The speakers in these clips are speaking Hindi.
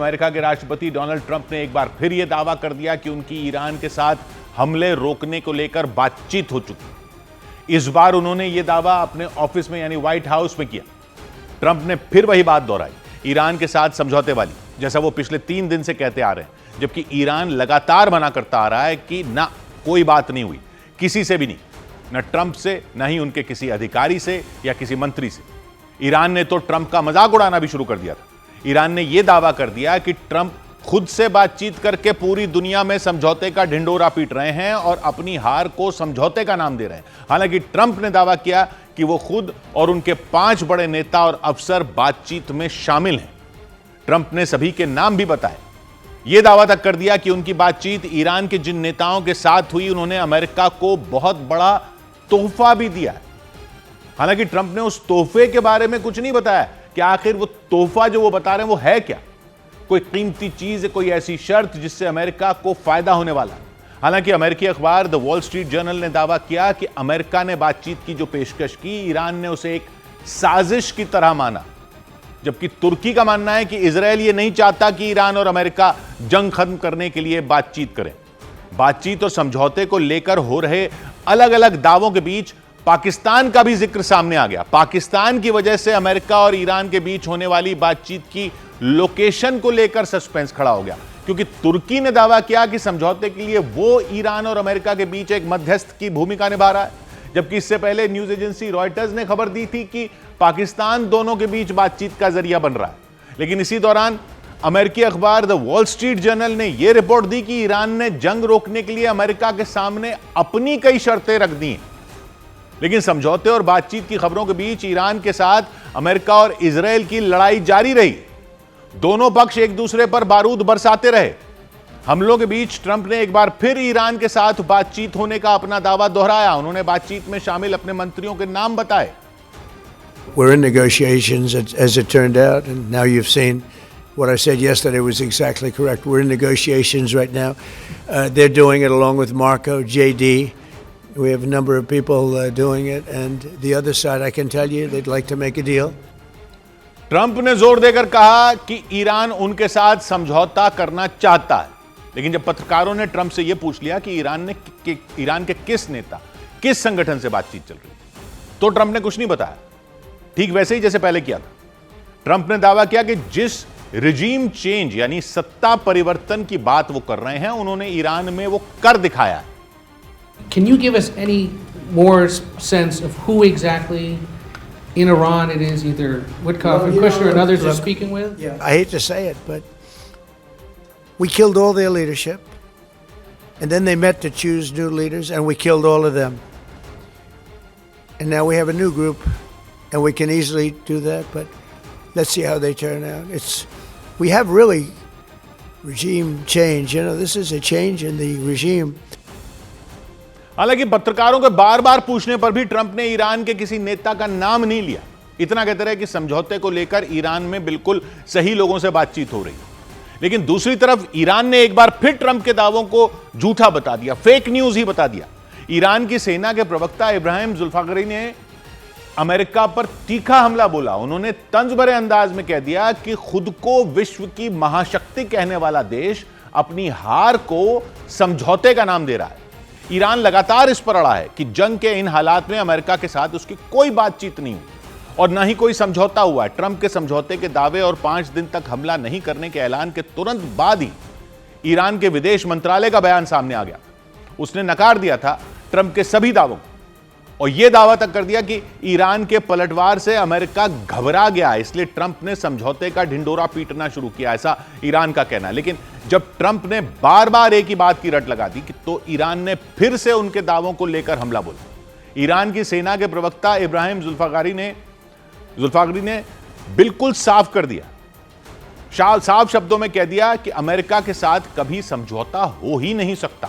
अमेरिका के राष्ट्रपति डोनाल्ड ट्रंप ने एक बार फिर यह दावा कर दिया कि उनकी ईरान के साथ हमले रोकने को लेकर बातचीत हो चुकी। इस बार उन्होंने यह दावा अपने ऑफिस में यानी व्हाइट हाउस में किया। ट्रंप ने फिर वही बात दोहराई, ईरान के साथ समझौते वाली, जैसा वो पिछले 3 दिन से कहते आ रहे हैं, जबकि ईरान लगातार मना करता आ रहा है कि ना कोई बात नहीं हुई, किसी से भी नहीं, न ट्रंप से, न ही उनके किसी अधिकारी से या किसी मंत्री से। ईरान ने तो ट्रंप का मजाक उड़ाना भी शुरू कर दिया था। ईरान ने यह दावा कर दिया कि ट्रंप खुद से बातचीत करके पूरी दुनिया में समझौते का ढिंडोरा पीट रहे हैं और अपनी हार को समझौते का नाम दे रहे हैं। हालांकि ट्रंप ने दावा किया कि वो खुद और उनके 5 बड़े नेता और अफसर बातचीत में शामिल हैं। ट्रंप ने सभी के नाम भी बताए। यह दावा तक कर दिया कि उनकी बातचीत ईरान के जिन नेताओं के साथ हुई, उन्होंने अमेरिका को बहुत बड़ा तोहफा भी दिया है। हालांकि ट्रंप ने उस तोहफे के बारे में कुछ नहीं बताया कि आखिर वो तोहफा जो वो बता रहे हैं वो है क्या, कोई कीमती चीज, कोई ऐसी शर्त जिससे अमेरिका को फायदा होने वाला। हालांकि अमेरिकी अखबार द वॉल स्ट्रीट जर्नल ने दावा किया कि अमेरिका ने बातचीत की जो पेशकश की, ईरान ने उसे एक साजिश की तरह माना, जबकि तुर्की का मानना है कि इजरायल ये नहीं चाहता कि ईरान और अमेरिका जंग खत्म करने के लिए बातचीत करें। बातचीत और समझौते को लेकर हो रहे अलग अलग दावों के बीच पाकिस्तान का भी जिक्र सामने आ गया। पाकिस्तान की वजह से अमेरिका और ईरान के बीच होने वाली बातचीत की लोकेशन को लेकर सस्पेंस खड़ा हो गया, क्योंकि तुर्की ने दावा किया कि समझौते के लिए वो ईरान और अमेरिका के बीच एक मध्यस्थ की भूमिका निभा रहा है, जबकि इससे पहले न्यूज एजेंसी रॉयटर्स ने खबर दी थी कि पाकिस्तान दोनों के बीच बातचीत का जरिया बन रहा है। लेकिन इसी दौरान अमेरिकी अखबार द वॉल स्ट्रीट जर्नल ने यह रिपोर्ट दी कि ईरान ने जंग रोकने के लिए अमेरिका के सामने अपनी कई शर्तें रख दी हैं। लेकिन समझौते और बातचीत की खबरों के बीच ईरान के साथ अमेरिका और इजरायल की लड़ाई जारी रही। दोनों पक्ष एक दूसरे पर बारूद बरसाते रहे। हमलों के बीच ट्रंप ने एक बार फिर ईरान के साथ बातचीत होने का अपना दावा दोहराया। उन्होंने बातचीत में शामिल अपने मंत्रियों के नाम बताए। We're in negotiations, as it turned out, and now you've seen what I said yesterday was exactly correct. We're in negotiations right now. They're doing it along with Marco, JD. We have a number of people doing it, and the other side, I can tell you, they'd like to make a deal. Trump ने जोर देकर कहा कि ईरान उनके साथ समझौता करना चाहता है। लेकिन जब पत्रकारों ने ट्रंप से यह पूछ लिया कि ईरान के किस नेता, किस संगठन से बातचीत चल रही, तो ट्रंप ने कुछ नहीं बताया, ठीक वैसे ही जैसे पहले किया था। ट्रंप ने दावा किया कि जिस रिजीम चेंज यानी सत्ता परिवर्तन की बात वो कर रहे हैं, उन्होंने ईरान में वो कर दिखाया है। Can you give us any more sense of who exactly in Iran it is, either Witkoff and Kushner and others are speaking with? Yeah. I hate to say it, but we killed all their leadership, and then they met to choose new leaders, and we killed all of them. And now we have a new group, and we can easily do that, but let's see how they turn out. We have really regime change. You know, this is a change in the regime. हालांकि पत्रकारों के बार बार पूछने पर भी ट्रंप ने ईरान के किसी नेता का नाम नहीं लिया। इतना कहते रहे कि समझौते को लेकर ईरान में बिल्कुल सही लोगों से बातचीत हो रही है। लेकिन दूसरी तरफ ईरान ने एक बार फिर ट्रंप के दावों को झूठा बता दिया, फेक न्यूज ही बता दिया। ईरान की सेना के प्रवक्ता इब्राहिम जुल्फागरी ने अमेरिका पर तीखा हमला बोला। उन्होंने तंज भरे अंदाज में कह दिया कि खुद को विश्व की महाशक्ति कहने वाला देश अपनी हार को समझौते का नाम दे रहा है। ईरान लगातार इस पर अड़ा है कि जंग के इन हालात में अमेरिका के साथ उसकी कोई बातचीत नहीं हुई और ना ही कोई समझौता हुआ है। ट्रंप के समझौते के दावे और 5 दिन तक हमला नहीं करने के ऐलान के तुरंत बाद ही ईरान के विदेश मंत्रालय का बयान सामने आ गया। उसने नकार दिया था ट्रंप के सभी दावों को और यह दावा तक कर दिया कि ईरान के पलटवार से अमेरिका घबरा गया, इसलिए ट्रंप ने समझौते का ढिंडोरा पीटना शुरू किया, ऐसा ईरान का कहना है। लेकिन जब ट्रंप ने बार बार एक ही बात की रट लगा दी कि तो ईरान ने फिर से उनके दावों को लेकर हमला बोला। ईरान की सेना के प्रवक्ता इब्राहिम जुल्फागरी ने बिल्कुल साफ कर दिया, साफ शब्दों में कह दिया कि अमेरिका के साथ कभी समझौता हो ही नहीं सकता।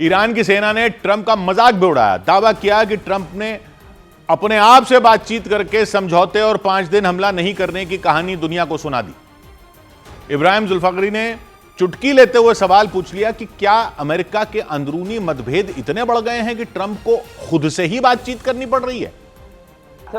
ईरान की सेना ने ट्रंप का मजाक भी उड़ाया, दावा किया कि ट्रंप ने अपने आप से बातचीत करके समझौते और 5 दिन हमला नहीं करने की कहानी दुनिया को सुना दी। इब्राहिम जुल्फागरी ने चुटकी लेते हुए सवाल पूछ लिया कि क्या अमेरिका के अंदरूनी मतभेद इतने बढ़ गए हैं कि ट्रंप को खुद से ही बातचीत करनी पड़ रही है?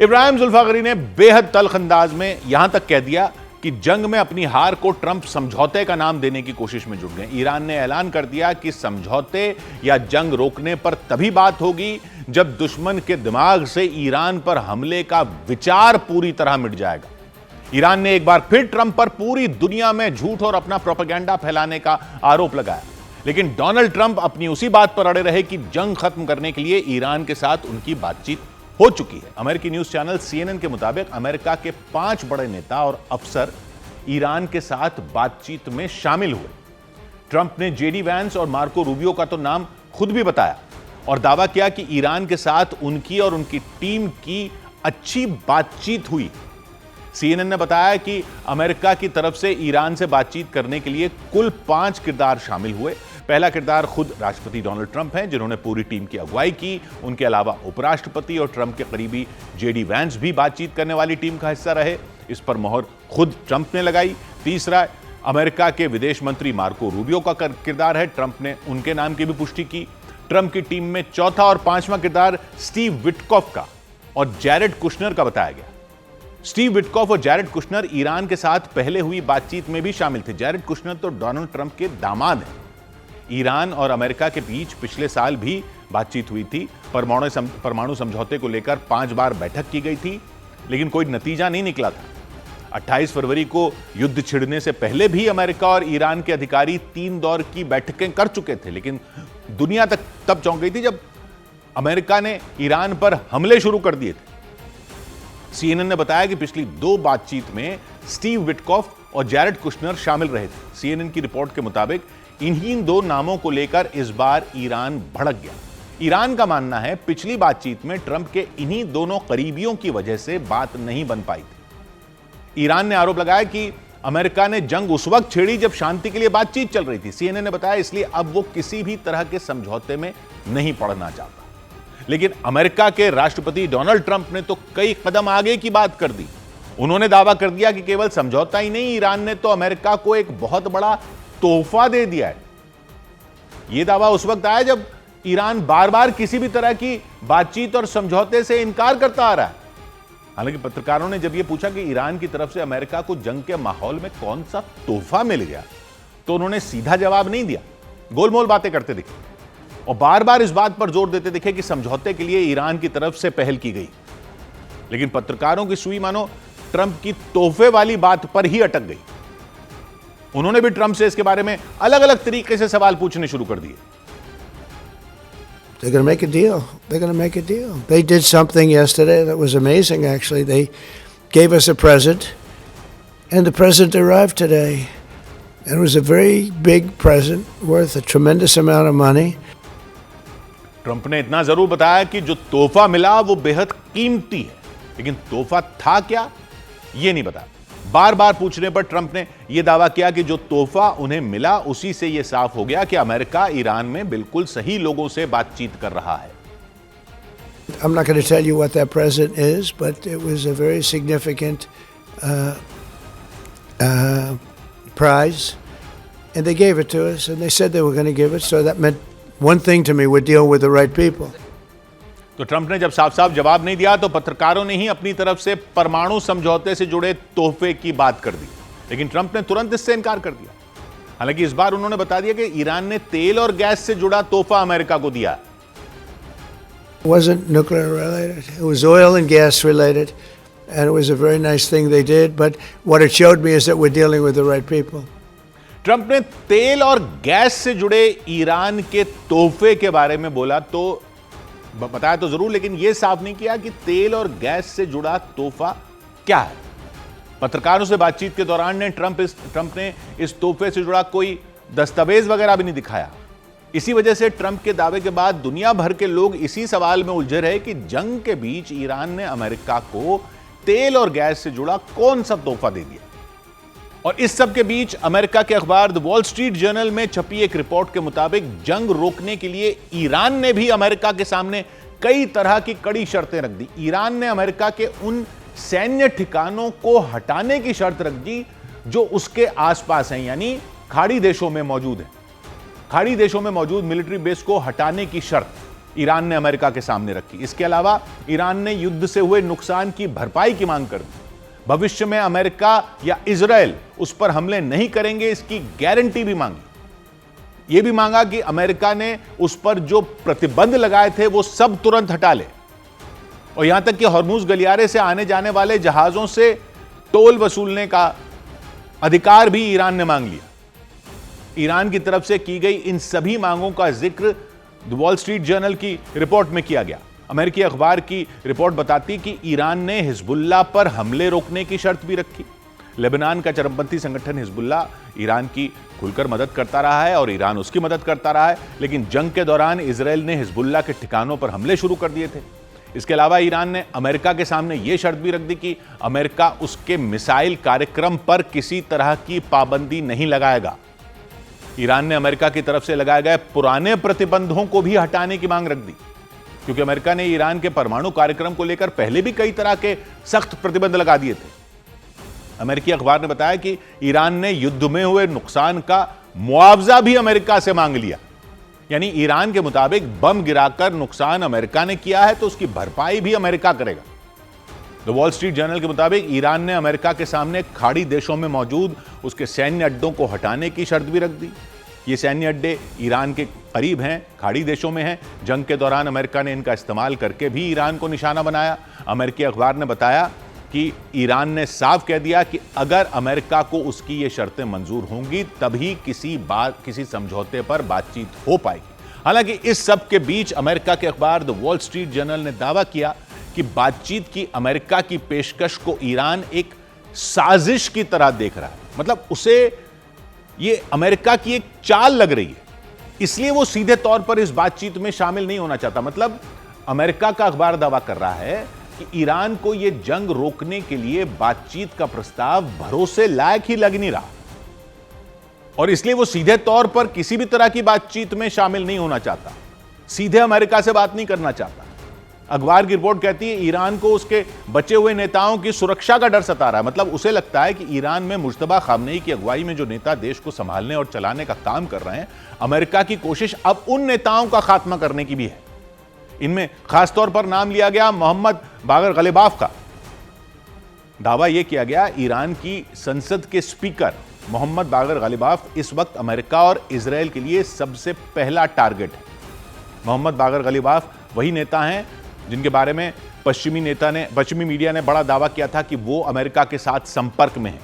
इब्राहिम जुल्फागरी ने बेहद तल्ख अंदाज में यहां तक कह दिया कि जंग में अपनी हार को ट्रंप समझौते का नाम देने की कोशिश में जुट गए। ईरान ने ऐलान कर दिया कि समझौते या जंग रोकने पर तभी बात होगी जब दुश्मन के दिमाग से ईरान पर हमले का विचार पूरी तरह मिट जाएगा। ईरान ने एक बार फिर ट्रंप पर पूरी दुनिया में झूठ और अपना प्रोपेगेंडा फैलाने का आरोप लगाया, लेकिन डोनाल्ड ट्रंप अपनी उसी बात पर अड़े रहे कि जंग खत्म करने के लिए ईरान के साथ उनकी बातचीत हो चुकी है। अमेरिकी न्यूज चैनल CNN के मुताबिक अमेरिका के 5 बड़े नेता और अफसर ईरान के साथ बातचीत में शामिल हुए। ट्रंप ने JD वैंस और मार्को रूबियो का तो नाम खुद भी बताया और दावा किया कि ईरान के साथ उनकी और उनकी टीम की अच्छी बातचीत हुई। CNN ने बताया कि अमेरिका की तरफ से ईरान से बातचीत करने के लिए कुल 5 किरदार शामिल हुए। पहला किरदार खुद राष्ट्रपति डोनाल्ड ट्रंप हैं, जिन्होंने पूरी टीम की अगुवाई की। उनके अलावा उपराष्ट्रपति और ट्रंप के करीबी JD वैंस भी बातचीत करने वाली टीम का हिस्सा रहे। इस पर मोहर खुद ट्रंप ने लगाई। तीसरा, अमेरिका के विदेश मंत्री मार्को रूबियो का किरदार है। ट्रंप ने उनके नाम की भी पुष्टि की। ट्रंप की टीम में चौथा और 5वां किरदार स्टीव विटकॉफ का और जैरेड कुशनर का बताया गया। स्टीव विटकॉफ और जैरेड कुशनर ईरान के साथ पहले हुई बातचीत में भी शामिल थे। जैरेड कुशनर तो डोनाल्ड ट्रंप के दामाद हैं। ईरान और अमेरिका के बीच पिछले साल भी बातचीत हुई थी। परमाणु समझौते को लेकर 5 बार बैठक की गई थी, लेकिन कोई नतीजा नहीं निकला था। 28 फरवरी को युद्ध छिड़ने से पहले भी अमेरिका और ईरान के अधिकारी 3 दौर की बैठकें कर चुके थे, लेकिन दुनिया तक तब चौंक गई थी जब अमेरिका ने ईरान पर हमले शुरू कर दिए थे। CNN ने बताया कि पिछली 2 बातचीत में स्टीव विटकॉफ और जैरेड कुशनर शामिल रहे थे। CNN की रिपोर्ट के मुताबिक इन्हीं 2 नामों को लेकर इस बार ईरान भड़क गया। ईरान का मानना है पिछली बातचीत में ट्रंप के इन्हीं दोनों करीबियों की वजह से बात नहीं बन पाई थी। ईरान ने आरोप लगाया कि अमेरिका ने जंग उस वक्त छेड़ी जब शांति के लिए बातचीत चल रही थी। CNN ने बताया इसलिए अब वो किसी भी तरह के समझौते में नहीं पड़ना चाहता। लेकिन अमेरिका के राष्ट्रपति डोनाल्ड ट्रंप ने तो कई कदम आगे की बात कर दी। उन्होंने दावा कर दिया कि केवल समझौता ही नहीं, ईरान ने तो अमेरिका को एक बहुत बड़ा तोहफा दे दिया है। यह दावा उस वक्त आया जब ईरान बार बार किसी भी तरह की बातचीत और समझौते से इनकार करता आ रहा है। हालांकि पत्रकारों ने जब यह पूछा कि ईरान की तरफ से अमेरिका को जंग के माहौल में कौन सा तोहफा मिल गया, तो उन्होंने सीधा जवाब नहीं दिया, गोलमोल बातें करते दिखे और बार बार इस बात पर जोर देते दिखे कि समझौते के लिए ईरान की तरफ से पहल की गई। लेकिन पत्रकारों की सुई मानो ट्रंप की तोहफे वाली बात पर ही अटक गई। उन्होंने भी ट्रंप से इसके बारे में अलग अलग तरीके से सवाल पूछने शुरू कर दिए। They're going to make a deal. They're going to make a deal. They did something yesterday that was amazing, actually. They gave us a present, and the present arrived today. And it was a very big present worth a tremendous amount of money. Trump ने इतना जरूर बताया कि जो तोहफा मिला वो बेहद कीमती है, लेकिन तोहफा था क्या ये नहीं बताया। बार बार पूछने पर ट्रंप ने यह दावा किया कि जो तोहफा उन्हें मिला उसी से यह साफ हो गया कि अमेरिका ईरान में बिल्कुल सही लोगों से बातचीत कर रहा है। I'm not going to tell you what that present is, but it was a very significant prize, and they gave it to us, and they said they were going to give it, so that meant one thing to me: we're dealing with the right people. तो ट्रंप ने जब साफ साफ जवाब नहीं दिया तो पत्रकारों ने ही अपनी तरफ से परमाणु समझौते से जुड़े तोहफे की बात कर दी, लेकिन ट्रंप ने तुरंत इससे इनकार कर दिया। हालांकि इस बार उन्होंने बता दिया कि ईरान ने तेल और गैस से जुड़ा तोहफा अमेरिका को दिया। It wasn't nuclear related. It was oil and gas related, and it was a very nice thing they did. But what it showed me is that we're dealing with the right people. Trump ने तेल और गैस से जुड़े ईरान के तोहफे के बारे में बोला तो बताया तो जरूर, लेकिन यह साफ नहीं किया कि तेल और गैस से जुड़ा तोहफा क्या है। पत्रकारों से बातचीत के दौरान ट्रंप ने इस तोहफे से जुड़ा कोई दस्तावेज वगैरह भी नहीं दिखाया। इसी वजह से ट्रंप के दावे के बाद दुनिया भर के लोग इसी सवाल में उलझे रहे कि जंग के बीच ईरान ने अमेरिका को तेल और गैस से जुड़ा कौन सा तोहफा दे दिया। और इस सब के बीच अमेरिका के अखबार द वॉल स्ट्रीट जर्नल में छपी एक रिपोर्ट के मुताबिक जंग रोकने के लिए ईरान ने भी अमेरिका के सामने कई तरह की कड़ी शर्तें रख दी। ईरान ने अमेरिका के उन सैन्य ठिकानों को हटाने की शर्त रख दी जो उसके आसपास हैं, यानी खाड़ी देशों में मौजूद है। खाड़ी देशों में मौजूद मिलिट्री बेस को हटाने की शर्त ईरान ने अमेरिका के सामने रखी। इसके अलावा ईरान ने युद्ध से हुए नुकसान की भरपाई की मांग कर दी। भविष्य में अमेरिका या इजराइल उस पर हमले नहीं करेंगे, इसकी गारंटी भी मांगी। यह भी मांगा कि अमेरिका ने उस पर जो प्रतिबंध लगाए थे वो सब तुरंत हटा ले, और यहां तक कि हॉर्मुज गलियारे से आने जाने वाले जहाजों से टोल वसूलने का अधिकार भी ईरान ने मांग लिया। ईरान की तरफ से की गई इन सभी मांगों का जिक्र द वॉल स्ट्रीट जर्नल की रिपोर्ट में किया गया। अमेरिकी अखबार की रिपोर्ट बताती कि ईरान ने हिजबुल्लाह पर हमले रोकने की शर्त भी रखी। लेबनान का चरमपंथी संगठन हिजबुल्लाह ईरान की खुलकर मदद करता रहा है और ईरान उसकी मदद करता रहा है, लेकिन जंग के दौरान इजराइल ने हिजबुल्लाह के ठिकानों पर हमले शुरू कर दिए थे। इसके अलावा ईरान ने अमेरिका के सामने यह शर्त भी रख दी कि अमेरिका उसके मिसाइल कार्यक्रम पर किसी तरह की पाबंदी नहीं लगाएगा। ईरान ने अमेरिका की तरफ से लगाए गए पुराने प्रतिबंधों को भी हटाने की मांग रख दी, क्योंकि अमेरिका ने ईरान के परमाणु कार्यक्रम को लेकर पहले भी कई तरह के सख्त प्रतिबंध लगा दिए थे। अमेरिकी अखबार ने बताया कि ईरान ने युद्ध में हुए नुकसान का मुआवजा भी अमेरिका से मांग लिया, यानी ईरान के मुताबिक बम गिराकर नुकसान अमेरिका ने किया है तो उसकी भरपाई भी अमेरिका करेगा। द वॉल स्ट्रीट जर्नल के मुताबिक ईरान ने अमेरिका के सामने खाड़ी देशों में मौजूद उसके सैन्य अड्डों को हटाने की शर्त भी रख दी। ये सैन्य अड्डे ईरान के करीब हैं, खाड़ी देशों में हैं। जंग के दौरान अमेरिका ने इनका इस्तेमाल करके भी ईरान को निशाना बनाया। अमेरिकी अखबार ने बताया कि ईरान ने साफ कह दिया कि अगर अमेरिका को उसकी ये शर्तें मंजूर होंगी तभी किसी समझौते पर बातचीत हो पाएगी। हालांकि इस सब के बीच अमेरिका के अखबार द वॉल स्ट्रीट जर्नल ने दावा किया कि बातचीत की अमेरिका की पेशकश को ईरान एक साजिश की तरह देख रहा है, मतलब उसे ये अमेरिका की एक चाल लग रही है, इसलिए वो सीधे तौर पर इस बातचीत में शामिल नहीं होना चाहता। मतलब अमेरिका का अखबार दावा कर रहा है कि ईरान को यह जंग रोकने के लिए बातचीत का प्रस्ताव भरोसे लायक ही लग नहीं रहा, और इसलिए वो सीधे तौर पर किसी भी तरह की बातचीत में शामिल नहीं होना चाहता, सीधे अमेरिका से बात नहीं करना चाहता। अखबार की रिपोर्ट कहती है ईरान को उसके बचे हुए नेताओं की सुरक्षा का डर सता रहा है। मतलब उसे लगता है कि ईरान में मुज्तबा खामनेई की अगुवाई में जो नेता देश को संभालने और चलाने का काम कर रहे हैं, अमेरिका की कोशिश अब उन नेताओं का खात्मा करने की भी है। इनमें खासतौर पर नाम लिया गया मोहम्मद बागर गलिबाफ का। दावा यह किया गया ईरान की संसद के स्पीकर मोहम्मद बागर गलिबाफ इस वक्त अमेरिका और इजराइल के लिए सबसे पहला टारगेट है। मोहम्मद बागर गलिबाफ वही नेता हैं जिनके बारे में पश्चिमी मीडिया ने बड़ा दावा किया था कि वो अमेरिका के साथ संपर्क में हैं।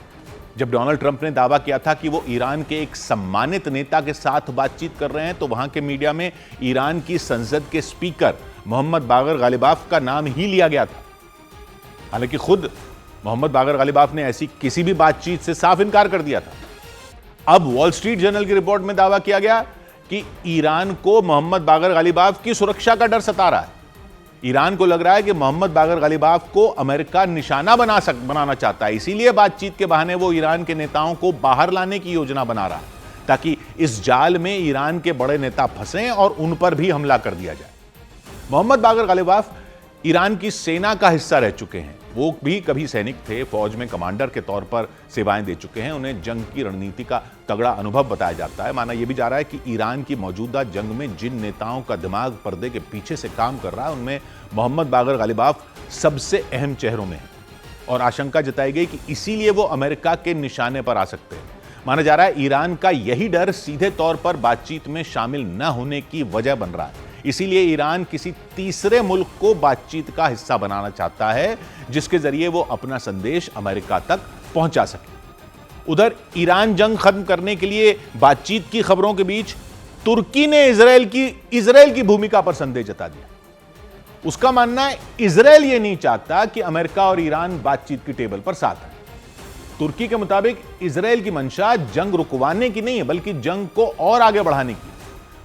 जब डोनाल्ड ट्रंप ने दावा किया था कि वो ईरान के एक सम्मानित नेता के साथ बातचीत कर रहे हैं, तो वहां के मीडिया में ईरान की संसद के स्पीकर मोहम्मद बागर गलिबाफ का नाम ही लिया गया था। हालांकि खुद मोहम्मद बागर गलिबाफ ने ऐसी किसी भी बातचीत से साफ इनकार कर दिया था। अब वॉल स्ट्रीट जर्नल की रिपोर्ट में दावा किया गया कि ईरान को मोहम्मद बागर गलिबाफ की सुरक्षा का डर सता रहा है। ईरान को लग रहा है कि मोहम्मद बागर गलिबाफ को अमेरिका निशाना बनाना चाहता है, इसीलिए बातचीत के बहाने वो ईरान के नेताओं को बाहर लाने की योजना बना रहा है, ताकि इस जाल में ईरान के बड़े नेता फंसें और उन पर भी हमला कर दिया जाए। मोहम्मद बागर गलिबाफ ईरान की सेना का हिस्सा रह चुके हैं। वो भी कभी सैनिक थे, फौज में कमांडर के तौर पर सेवाएं दे चुके हैं। उन्हें जंग की रणनीति का तगड़ा अनुभव बताया जाता है। माना यह भी जा रहा है कि ईरान की मौजूदा जंग में जिन नेताओं का दिमाग पर्दे के पीछे से काम कर रहा है, उनमें मोहम्मद बागर गलिबाफ सबसे अहम चेहरों में है, और आशंका जताई गई कि इसीलिए वो अमेरिका के निशाने पर आ सकते हैं। माना जा रहा है ईरान का यही डर सीधे तौर पर बातचीत में शामिल न होने की वजह बन रहा है। इसीलिए ईरान किसी तीसरे मुल्क को बातचीत का हिस्सा बनाना चाहता है, जिसके जरिए वो अपना संदेश अमेरिका तक पहुंचा सके। उधर ईरान जंग खत्म करने के लिए बातचीत की खबरों के बीच तुर्की ने इजराइल की भूमिका पर संदेह जता दिया। उसका मानना है इजराइल ये नहीं चाहता कि अमेरिका और ईरान बातचीत की टेबल पर साथ हैं। तुर्की के मुताबिक इजराइल की मंशा जंग रुकवाने की नहीं है, बल्कि जंग को और आगे बढ़ाने की।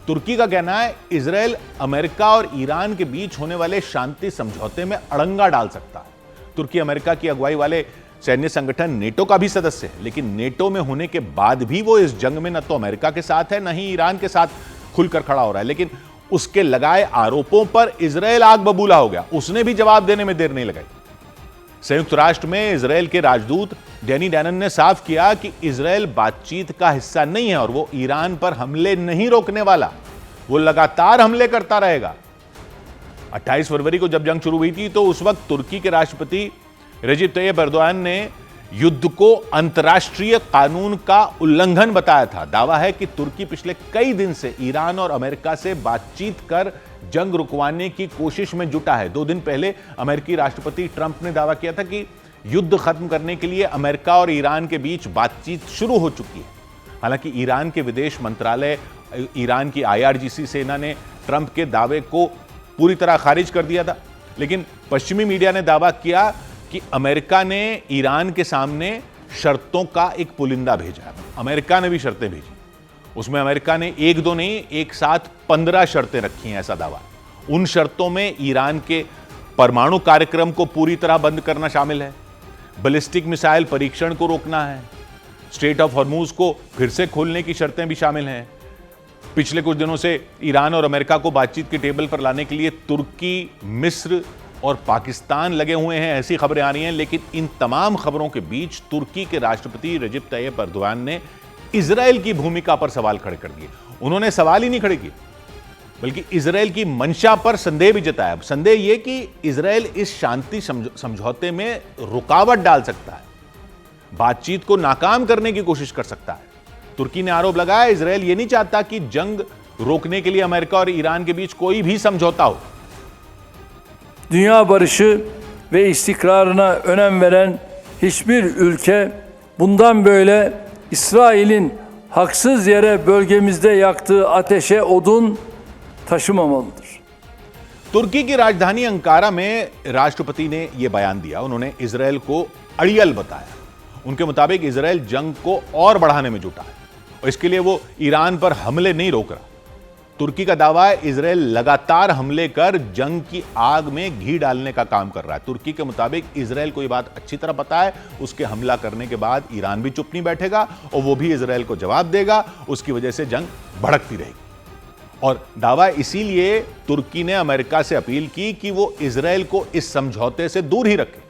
तुर्की का कहना है इजराइल अमेरिका और ईरान के बीच होने वाले शांति समझौते में अड़ंगा डाल सकता है। तुर्की अमेरिका की अगुवाई वाले सैन्य संगठन नेटो का भी सदस्य है, लेकिन नेटो में होने के बाद भी वो इस जंग में न तो अमेरिका के साथ है, न ही ईरान के साथ खुलकर खड़ा हो रहा है। लेकिन उसके लगाए आरोपों पर इजराइल आग बबूला हो गया। उसने भी जवाब देने में देर नहीं लगाई। संयुक्त राष्ट्र में इजरायल के राजदूत डैनी डैनन ने साफ किया कि इजरायल बातचीत का हिस्सा नहीं है और वो ईरान पर हमले नहीं रोकने वाला, वो लगातार हमले करता रहेगा। 28 फरवरी को जब जंग शुरू हुई थी तो उस वक्त तुर्की के राष्ट्रपति रजीब तैयब एर्दोगान ने युद्ध को अंतर्राष्ट्रीय कानून का उल्लंघन बताया था। दावा है कि तुर्की पिछले कई दिन से ईरान और अमेरिका से बातचीत कर जंग रुकवाने की कोशिश में जुटा है। 2 दिन पहले अमेरिकी राष्ट्रपति ट्रंप ने दावा किया था कि युद्ध खत्म करने के लिए अमेरिका और ईरान के बीच बातचीत शुरू हो चुकी है। हालांकि ईरान के विदेश मंत्रालय, ईरान की IRGC सेना ने ट्रंप के दावे को पूरी तरह खारिज कर दिया था, लेकिन पश्चिमी मीडिया ने दावा किया कि अमेरिका ने ईरान के सामने शर्तों का एक पुलिंदा भेजा है। अमेरिका ने भी शर्तें भेजी, उसमें अमेरिका ने 1-2 नहीं, एक साथ 15 शर्तें रखी हैं, ऐसा दावा। उन शर्तों में ईरान के परमाणु कार्यक्रम को पूरी तरह बंद करना शामिल है, बैलिस्टिक मिसाइल परीक्षण को रोकना है, स्ट्रेट ऑफ हॉर्मूज को फिर से खोलने की शर्तें भी शामिल हैं। पिछले कुछ दिनों से ईरान और अमेरिका को बातचीत के टेबल पर लाने के लिए तुर्की, मिस्र और पाकिस्तान लगे हुए हैं, ऐसी खबरें आ रही हैं। लेकिन इन तमाम खबरों के बीच तुर्की के राष्ट्रपति रजीब तैयब एर्दोगान ने इजरायल की भूमिका पर सवाल खड़े कर दिए। उन्होंने सवाल ही नहीं खड़े किए, बल्कि इजरायल की मंशा पर संदेह भी जताया। संदेह यह कि इजरायल इस शांति समझौते में रुकावट डाल सकता है, बातचीत को नाकाम करने की कोशिश कर सकता है। तुर्की ने आरोप लगाया इजरायल ये नहीं चाहता कि जंग रोकने के लिए अमेरिका और ईरान के बीच कोई भी समझौता हो। Dünya barışı ve istikrarına önem veren hiçbir ülke bundan böyle İsrail'in haksız yere bölgemizde yaktığı ateşe odun taşımamalıdır. तुर्की की राजधानी अंकारा में राष्ट्रपति ने यह बयान दिया। उन्होंने इजरायल को अड़ियल बताया। उनके मुताबिक इजरायल जंग को और बढ़ाने में जुटा है और इसके लिए वो ईरान पर हमले नहीं रोक रहा। तुर्की का दावा है इजरायल लगातार हमले कर जंग की आग में घी डालने का काम कर रहा है। तुर्की के मुताबिक इजरायल को यह बात अच्छी तरह पता है, उसके हमला करने के बाद ईरान भी चुप नहीं बैठेगा और वो भी इजरायल को जवाब देगा। उसकी वजह से जंग भड़कती रहेगी। और दावा इसीलिए तुर्की ने अमेरिका से अपील की कि वो इजरायल को इस समझौते से दूर ही रखे।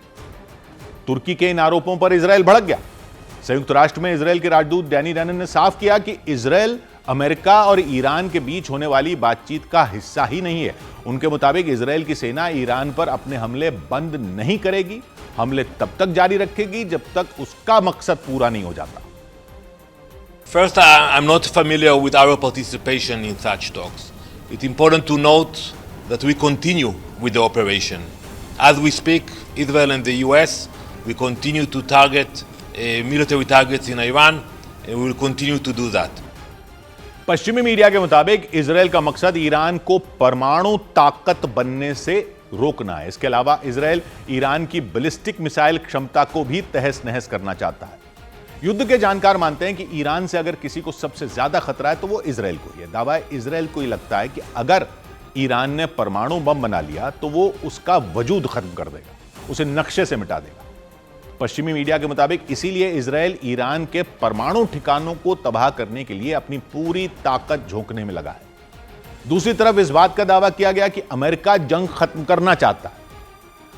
तुर्की के इन आरोपों पर इजरायल भड़क गया। संयुक्त राष्ट्र में इजरायल के राजदूत डैनी डैनन ने साफ किया कि इजरायल अमेरिका और ईरान के बीच होने वाली बातचीत का हिस्सा ही नहीं है। उनके मुताबिक इजरायल की सेना ईरान पर अपने हमले बंद नहीं करेगी, हमले तब तक जारी रखेगी जब तक उसका मकसद पूरा नहीं हो जाता। First, I'm not familiar with our participation in such talks. It's important to note that we continue with the operation. As we speak, Israel and the US, we continue to target military targets in Iran, and we will continue to do that. पश्चिमी मीडिया के मुताबिक इजरायल का मकसद ईरान को परमाणु ताकत बनने से रोकना है। इसके अलावा इजरायल ईरान की बैलिस्टिक मिसाइल क्षमता को भी तहस नहस करना चाहता है। युद्ध के जानकार मानते हैं कि ईरान से अगर किसी को सबसे ज्यादा खतरा है तो वो इजरायल को ही है। दावा है इजरायल को ही लगता है कि अगर ईरान ने परमाणु बम बना लिया तो वो उसका वजूद खत्म कर देगा, उसे नक्शे से मिटा देगा। पश्चिमी मीडिया के मुताबिक इसीलिए इजरायल ईरान के परमाणु ठिकानों को तबाह करने के लिए अपनी पूरी ताकत झोंकने में लगा है। दूसरी तरफ इस बात का दावा किया गया कि अमेरिका जंग खत्म करना चाहता है।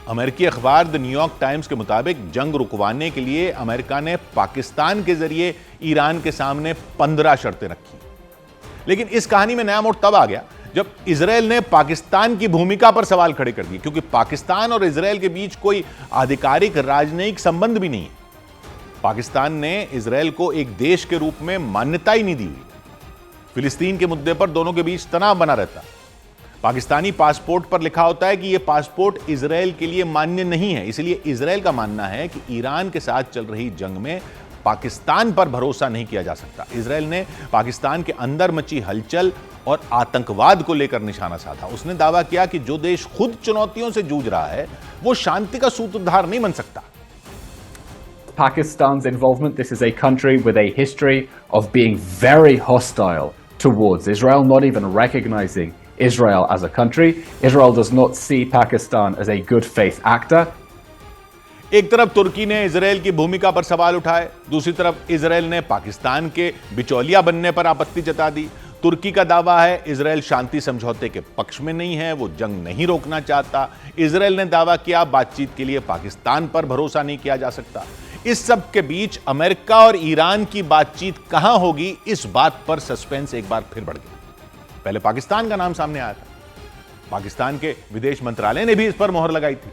अमेरिकी अखबार द न्यूयॉर्क टाइम्स के मुताबिक जंग रुकवाने के लिए अमेरिका ने पाकिस्तान के जरिए ईरान के सामने 15 शर्तें रखी। लेकिन इस कहानी में नया मोड़ तब आ गया जब इजरायल ने पाकिस्तान की भूमिका पर सवाल खड़े कर दिए, क्योंकि पाकिस्तान और इजरायल के बीच कोई आधिकारिक राजनयिक संबंध भी नहीं है। पाकिस्तान ने इजरायल को एक देश के रूप में मान्यता ही नहीं दी हुई। फिलिस्तीन के मुद्दे पर दोनों के बीच तनाव बना रहता। पाकिस्तानी पासपोर्ट पर लिखा होता है कि यह पासपोर्ट इजरायल के लिए मान्य नहीं है। इसलिए इजरायल का मानना है कि ईरान के साथ चल रही जंग में पाकिस्तान पर भरोसा नहीं किया जा सकता। इजरायल ने पाकिस्तान के अंदर मची हलचल और आतंकवाद को लेकर निशाना साधा। उसने दावा किया कि जो देश खुद चुनौतियों से जूझ रहा है वो शांति का सूत्रधार नहीं बन सकता। Pakistan's involvement, this is a country with a history of being very hostile towards Israel, not even recognizing Israel as a country. Israel does not see Pakistan as a good faith actor. एक तरफ तुर्की ने इजरायल की भूमिका पर सवाल उठाए, दूसरी तरफ इजरायल ने पाकिस्तान के बिचौलिया बनने पर आपत्ति जता दी। तुर्की का दावा है इजराइल शांति समझौते के पक्ष में नहीं है, वो जंग नहीं रोकना चाहता। इजराइल ने दावा किया बातचीत के लिए पाकिस्तान पर भरोसा नहीं किया जा सकता। इस सब के बीच अमेरिका और ईरान की बातचीत कहां होगी, इस बात पर सस्पेंस एक बार फिर बढ़ गया। पहले पाकिस्तान का नाम सामने आया था, पाकिस्तान के विदेश मंत्रालय ने भी इस पर मोहर लगाई थी।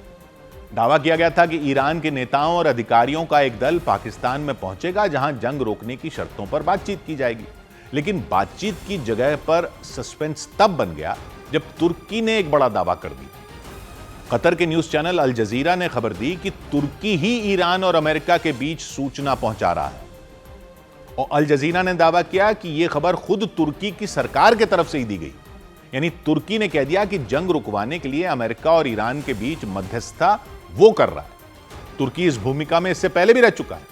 दावा किया गया था कि ईरान के नेताओं और अधिकारियों का एक दल पाकिस्तान में पहुंचेगा जहां जंग रोकने की शर्तों पर बातचीत की जाएगी। लेकिन बातचीत की जगह पर सस्पेंस तब बन गया जब तुर्की ने एक बड़ा दावा कर दिया। कतर के न्यूज चैनल अल जजीरा ने खबर दी कि तुर्की ही ईरान और अमेरिका के बीच सूचना पहुंचा रहा है। और अल जजीरा ने दावा किया कि यह खबर खुद तुर्की की सरकार की तरफ से ही दी गई। यानी तुर्की ने कह दिया कि जंग रुकवाने के लिए अमेरिका और ईरान के बीच मध्यस्थता वो कर रहा है। तुर्की इस भूमिका में इससे पहले भी रह चुका है।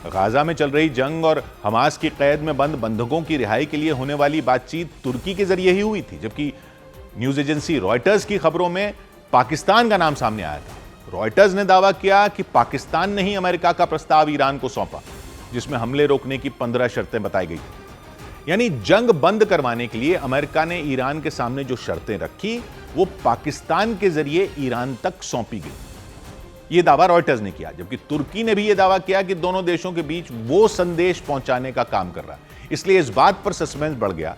गाजा में चल रही जंग और हमास की कैद में बंद बंधकों की रिहाई के लिए होने वाली बातचीत तुर्की के जरिए ही हुई थी, जबकि न्यूज एजेंसी रॉयटर्स की खबरों में पाकिस्तान का नाम सामने आया था। रॉयटर्स ने दावा किया कि पाकिस्तान ने ही अमेरिका का प्रस्ताव ईरान को सौंपा, जिसमें हमले रोकने की 15 शर्तें बताई गई थी। यानी जंग बंद करवाने के लिए अमेरिका ने ईरान के सामने जो शर्तें रखी वो पाकिस्तान के जरिए ईरान तक सौंपी गई। यह दावा रॉयटर्स ने किया, जबकि तुर्की ने भी यह दावा किया कि दोनों देशों के बीच वो संदेश पहुंचाने का काम कर रहा है। इसलिए इस बात पर सस्पेंस बढ़ गया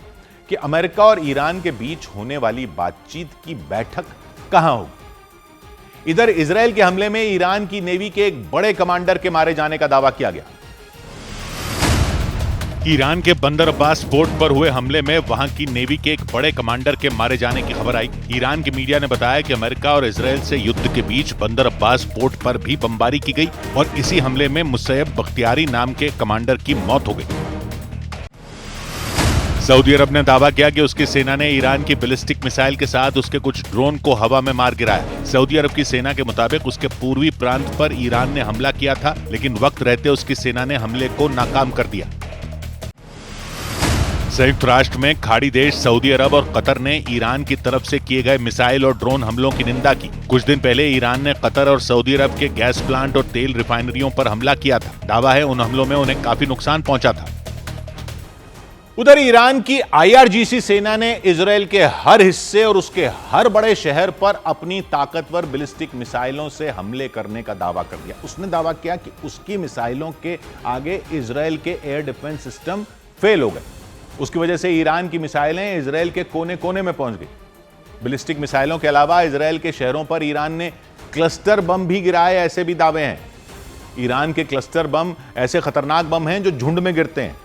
कि अमेरिका और ईरान के बीच होने वाली बातचीत की बैठक कहां होगी। इधर इजराइल के हमले में ईरान की नेवी के एक बड़े कमांडर के मारे जाने का दावा किया गया। ईरान के बंदर अब्बास पोर्ट पर हुए हमले में वहां की नेवी के एक बड़े कमांडर के मारे जाने की खबर आई। ईरान के मीडिया ने बताया कि अमेरिका और इजराइल से युद्ध के बीच बंदर अब्बास पोर्ट पर भी बमबारी की गई और इसी हमले में मुसैयब बख्तियारी नाम के कमांडर की मौत हो गई। सऊदी अरब ने दावा किया कि उसकी सेना ने ईरान की बैलिस्टिक मिसाइल के साथ उसके कुछ ड्रोन को हवा में मार गिराया। सऊदी अरब की सेना के मुताबिक उसके पूर्वी प्रांत पर ईरान ने हमला किया था, लेकिन वक्त रहते उसकी सेना ने हमले को नाकाम कर दिया। संयुक्त राष्ट्र में खाड़ी देश सऊदी अरब और कतर ने ईरान की तरफ से किए गए मिसाइल और ड्रोन हमलों की निंदा की। कुछ दिन पहले ईरान ने कतर और सऊदी अरब के गैस प्लांट और तेल रिफाइनरियों पर हमला किया था। दावा है उन हमलों में उन्हें काफी नुकसान पहुंचा था। उधर ईरान की IRGC सेना ने इजराइल के हर हिस्से और उसके हर बड़े शहर पर अपनी ताकतवर बैलिस्टिक मिसाइलों से हमले करने का दावा कर दिया। उसने दावा किया कि उसकी मिसाइलों के आगे इजराइल के एयर डिफेंस सिस्टम फेल हो गए। उसकी वजह से ईरान की मिसाइलें इजराइल के कोने कोने में पहुंच गई। बैलिस्टिक मिसाइलों के अलावा इजराइल के शहरों पर ईरान ने क्लस्टर बम भी गिराए, ऐसे भी दावे हैं। ईरान के क्लस्टर बम ऐसे खतरनाक बम हैं जो झुंड में गिरते हैं,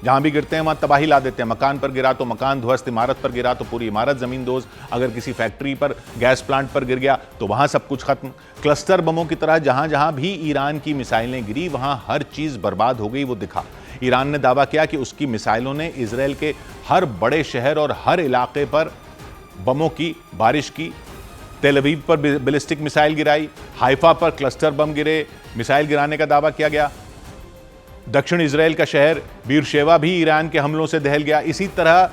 जहां भी गिरते हैं वहां तबाही ला देते हैं। मकान पर गिरा तो मकान ध्वस्त, इमारत पर गिरा तो पूरी इमारत जमींदोज, अगर किसी फैक्ट्री पर, गैस प्लांट पर गिर गया तो वहां सब कुछ खत्म। क्लस्टर बमों की तरह जहां जहां भी ईरान की मिसाइलें गिरी वहां हर चीज बर्बाद हो गई, वो दिखा। ईरान ने दावा किया कि उसकी मिसाइलों ने इजराइल के हर बड़े शहर और हर इलाके पर बमों की बारिश की। तेल अवीव पर बैलिस्टिक मिसाइल गिराई, हाइफा पर क्लस्टर बम गिरे, मिसाइल गिराने का दावा किया गया। दक्षिण इजराइल का शहर बीरशेवा भी ईरान के हमलों से दहल गया। इसी तरह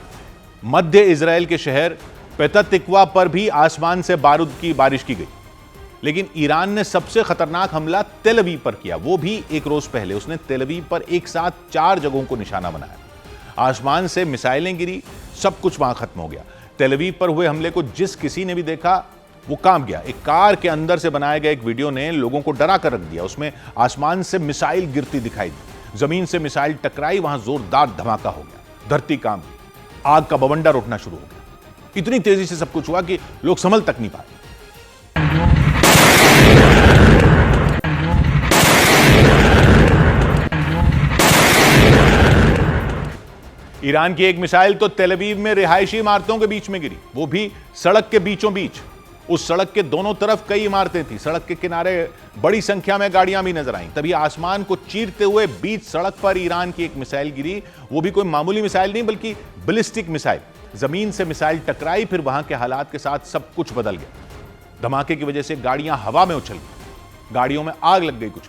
मध्य इजराइल के शहर पेतह तिक्वा पर भी आसमान से बारूद की बारिश की गई। लेकिन ईरान ने सबसे खतरनाक हमला तेल अवीव पर किया, वो भी एक रोज पहले। उसने तेल अवीव पर एक साथ 4 जगहों को निशाना बनाया। आसमान से मिसाइलें गिरी, सब कुछ वहां खत्म हो गया। तेल अवीव पर हुए हमले को जिस किसी ने भी देखा वो कांप गया। एक कार के अंदर से बनाया गया एक वीडियो ने लोगों को डरा कर रख दिया। उसमें आसमान से मिसाइल गिरती दिखाई दी, जमीन से मिसाइल टकराई, वहां जोरदार धमाका हो गया, धरती कांप गई, आग का बवंडर उठना शुरू हो गया। इतनी तेजी से सब कुछ हुआ कि लोग संभल तक नहीं पाए। ईरान की एक मिसाइल तो तेल अवीव में रिहायशी इमारतों के बीच में गिरी, वो भी सड़क के बीचों बीच। उस सड़क के दोनों तरफ कई इमारतें थी, सड़क के किनारे बड़ी संख्या में गाड़ियां भी नजर आईं। तभी आसमान को चीरते हुए बीच सड़क पर ईरान की एक मिसाइल गिरी। वो भी कोई मामूली मिसाइल नहीं बल्कि बैलिस्टिक मिसाइल। जमीन से मिसाइल टकराई, फिर वहां के हालात के साथ सब कुछ बदल गया। धमाके की वजह से गाड़ियां हवा में उछल गई, गाड़ियों में आग लग गई। कुछ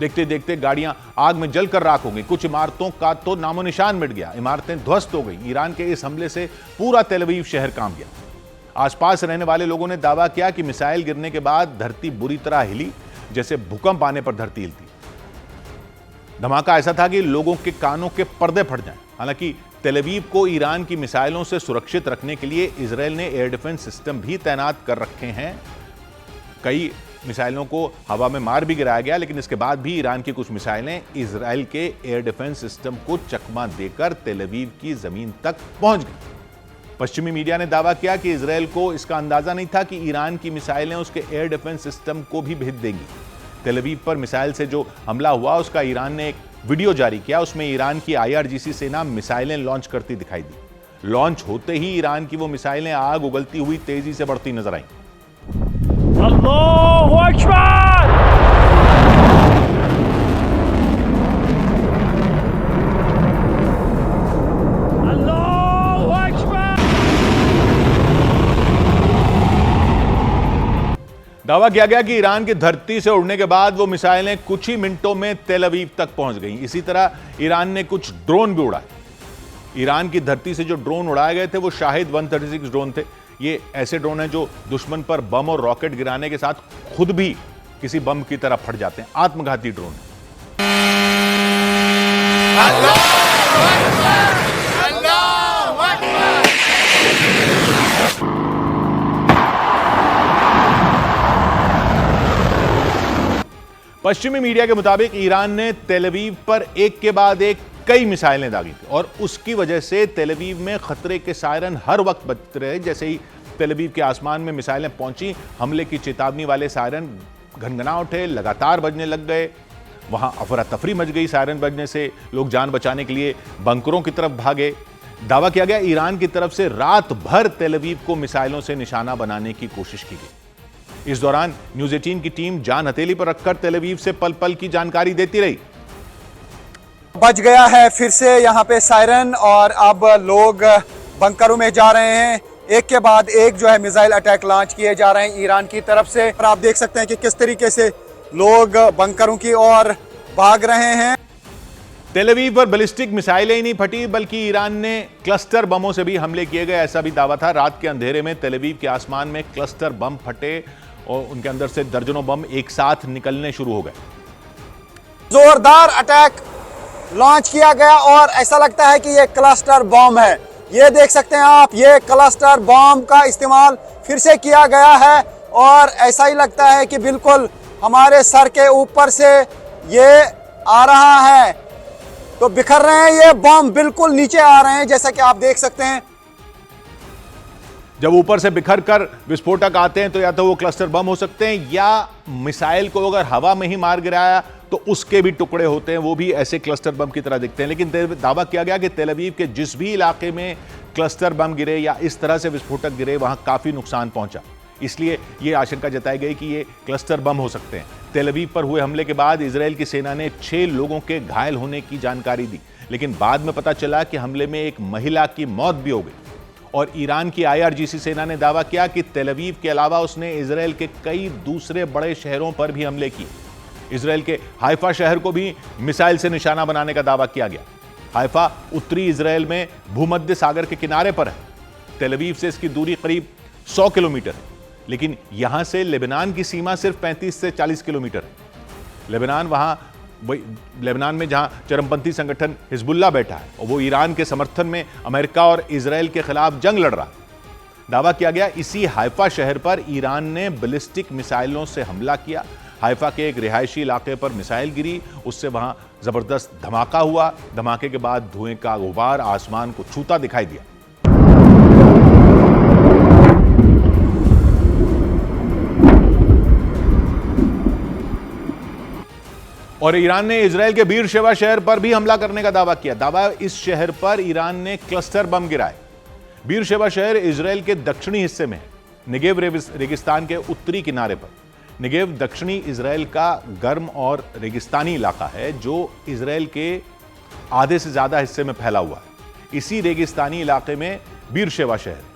देखते देखते गाड़ियां आग में जलकर राख हो गई। कुछ इमारतों का तो नामो निशान मिट गया, इमारतें ध्वस्त हो गई। ईरान के इस हमले से पूरा तेल अवीव शहर कांप गया। आसपास रहने वाले लोगों ने दावा किया कि मिसाइल गिरने के बाद धरती बुरी तरह हिली, जैसे भूकंप आने पर धरती हिलती। धमाका ऐसा था कि लोगों के कानों के पर्दे फट जाएं। हालांकि तेल अवीव को ईरान की मिसाइलों से सुरक्षित रखने के लिए इजरायल ने एयर डिफेंस सिस्टम भी तैनात कर रखे हैं। कई मिसाइलों को हवा में मार भी गिराया गया, लेकिन इसके बाद भी ईरान की कुछ मिसाइलें इजरायल के एयर डिफेंस सिस्टम को चकमा देकर तेल अवीव की जमीन तक पहुंच गई। पश्चिमी मीडिया ने दावा किया कि इजरायल को इसका अंदाजा नहीं था कि ईरान की मिसाइलें उसके एयर डिफेंस सिस्टम को भी भेज देंगी। तेल अवीव पर मिसाइल से जो हमला हुआ उसका ईरान ने एक वीडियो जारी किया। उसमें ईरान की IRGC सेना मिसाइलें लॉन्च करती दिखाई दी। लॉन्च होते ही ईरान की वो मिसाइलें आग उगलती हुई तेजी से बढ़ती नजर आईं। Allahu Ekber! Allahu Ekber! दावा किया गया कि ईरान की धरती से उड़ने के बाद वो मिसाइलें कुछ ही मिनटों में तेल अवीव तक पहुंच गईं। इसी तरह ईरान ने कुछ ड्रोन भी उड़ाए। ईरान की धरती से जो ड्रोन उड़ाए गए थे वो शाहिद 136 ड्रोन थे। ये ऐसे ड्रोन हैं जो दुश्मन पर बम और रॉकेट गिराने के साथ खुद भी किसी बम की तरह फट जाते हैं। आत्मघाती ड्रोन। पश्चिमी मीडिया के मुताबिक ईरान ने तेल अवीव पर एक के बाद एक कई मिसाइलें दागी थी और उसकी वजह से तेल अवीव में खतरे के सायरन हर वक्त बजते रहे। जैसे ही तेल अवीव के आसमान में मिसाइलें पहुंची, हमले की चेतावनी वाले सायरन घनघना उठे, लगातार बजने लग गए। वहां अफरा तफरी मच गई। सायरन बजने से लोग जान बचाने के लिए बंकरों की तरफ भागे। दावा किया गया ईरान की तरफ से रात भर तेल अवीव को मिसाइलों से निशाना बनाने की कोशिश की गई। इस दौरान न्यूज़ 18 की टीम जान हथेली पर रखकर तेल अवीव से पल पल की जानकारी देती रही। बज गया है फिर से यहाँ पे सायरन और अब लोग बंकरों में जा रहे हैं। एक के बाद एक जो है मिसाइल अटैक लॉन्च किए जा रहे हैं ईरान की तरफ से और आप देख सकते हैं कि किस तरीके से लोग बंकरों की ओर भाग रहे हैं। तेल अवीव पर बैलिस्टिक मिसाइलें ही नहीं फटी बल्कि ईरान ने क्लस्टर बमों से भी हमले किए गए, ऐसा भी दावा था। रात के अंधेरे में तेल अवीव के आसमान में क्लस्टर बम फटे और उनके अंदर से दर्जनों बम एक साथ निकलने शुरू हो गए। जोरदार अटैक लॉन्च किया गया और ऐसा लगता है कि ये क्लस्टर बम है। ये देख सकते हैं आप, ये क्लस्टर बम का इस्तेमाल फिर से किया गया है और ऐसा ही लगता है कि बिल्कुल हमारे सर के ऊपर से ये आ रहा है। तो बिखर रहे हैं ये बम, बिल्कुल नीचे आ रहे हैं जैसा कि आप देख सकते हैं। जब ऊपर से बिखर कर विस्फोटक आते हैं तो या तो वो क्लस्टर बम हो सकते हैं या मिसाइल को अगर हवा में ही मार गिराया तो उसके भी टुकड़े होते हैं, वो भी ऐसे क्लस्टर बम की तरह दिखते हैं। लेकिन दावा किया गया कि तेल अवीव के जिस भी इलाके में क्लस्टर बम गिरे या इस तरह से विस्फोटक गिरे वहां काफी नुकसान पहुंचा। इसलिए यह आशंका जताई गई कि ये क्लस्टर बम हो सकते हैं। तेल अवीव पर हुए हमले के बाद इजरायल की सेना ने 6 लोगों के घायल होने की जानकारी दी, लेकिन बाद में पता चला कि हमले में एक महिला की मौत भी हो गई। और ईरान की IRGC सेना ने दावा किया कि तेल अवीव के अलावा उसने इजरायल के कई दूसरे बड़े शहरों पर भी हमले किए। इजरायल के हाइफा शहर को भी मिसाइल से निशाना बनाने का दावा किया गया। हाइफा उत्तरी इजरायल में भूमध्य सागर के किनारे पर है। तेल अवीव से इसकी दूरी करीब 100 किलोमीटर है, लेकिन यहां से लेबनान की सीमा सिर्फ 35 से 40 किलोमीटर है। लेबनान में जहां चरमपंथी संगठन हिजबुल्लाह बैठा है और वो ईरान के समर्थन में अमेरिका और इजरायल के खिलाफ जंग लड़ रहा है। दावा किया गया इसी हाइफा शहर पर ईरान ने बैलिस्टिक मिसाइलों से हमला किया। हाइफा के एक रिहायशी इलाके पर मिसाइल गिरी, उससे वहां जबरदस्त धमाका हुआ। धमाके के बाद धुएं का गुबार आसमान को छूता दिखाई दिया। और ईरान ने इजरायल के बीरशेवा शहर पर भी हमला करने का दावा किया। दावा इस शहर पर ईरान ने क्लस्टर बम गिराए। बीरशेवा शहर इजरायल के दक्षिणी हिस्से में है, नेगेव रेगिस्तान के उत्तरी किनारे पर। नेगेव दक्षिणी इजरायल का गर्म और रेगिस्तानी इलाका है जो इजरायल के आधे से ज्यादा हिस्से में फैला हुआ है। इसी रेगिस्तानी इलाके में बीरशेवा शहर है।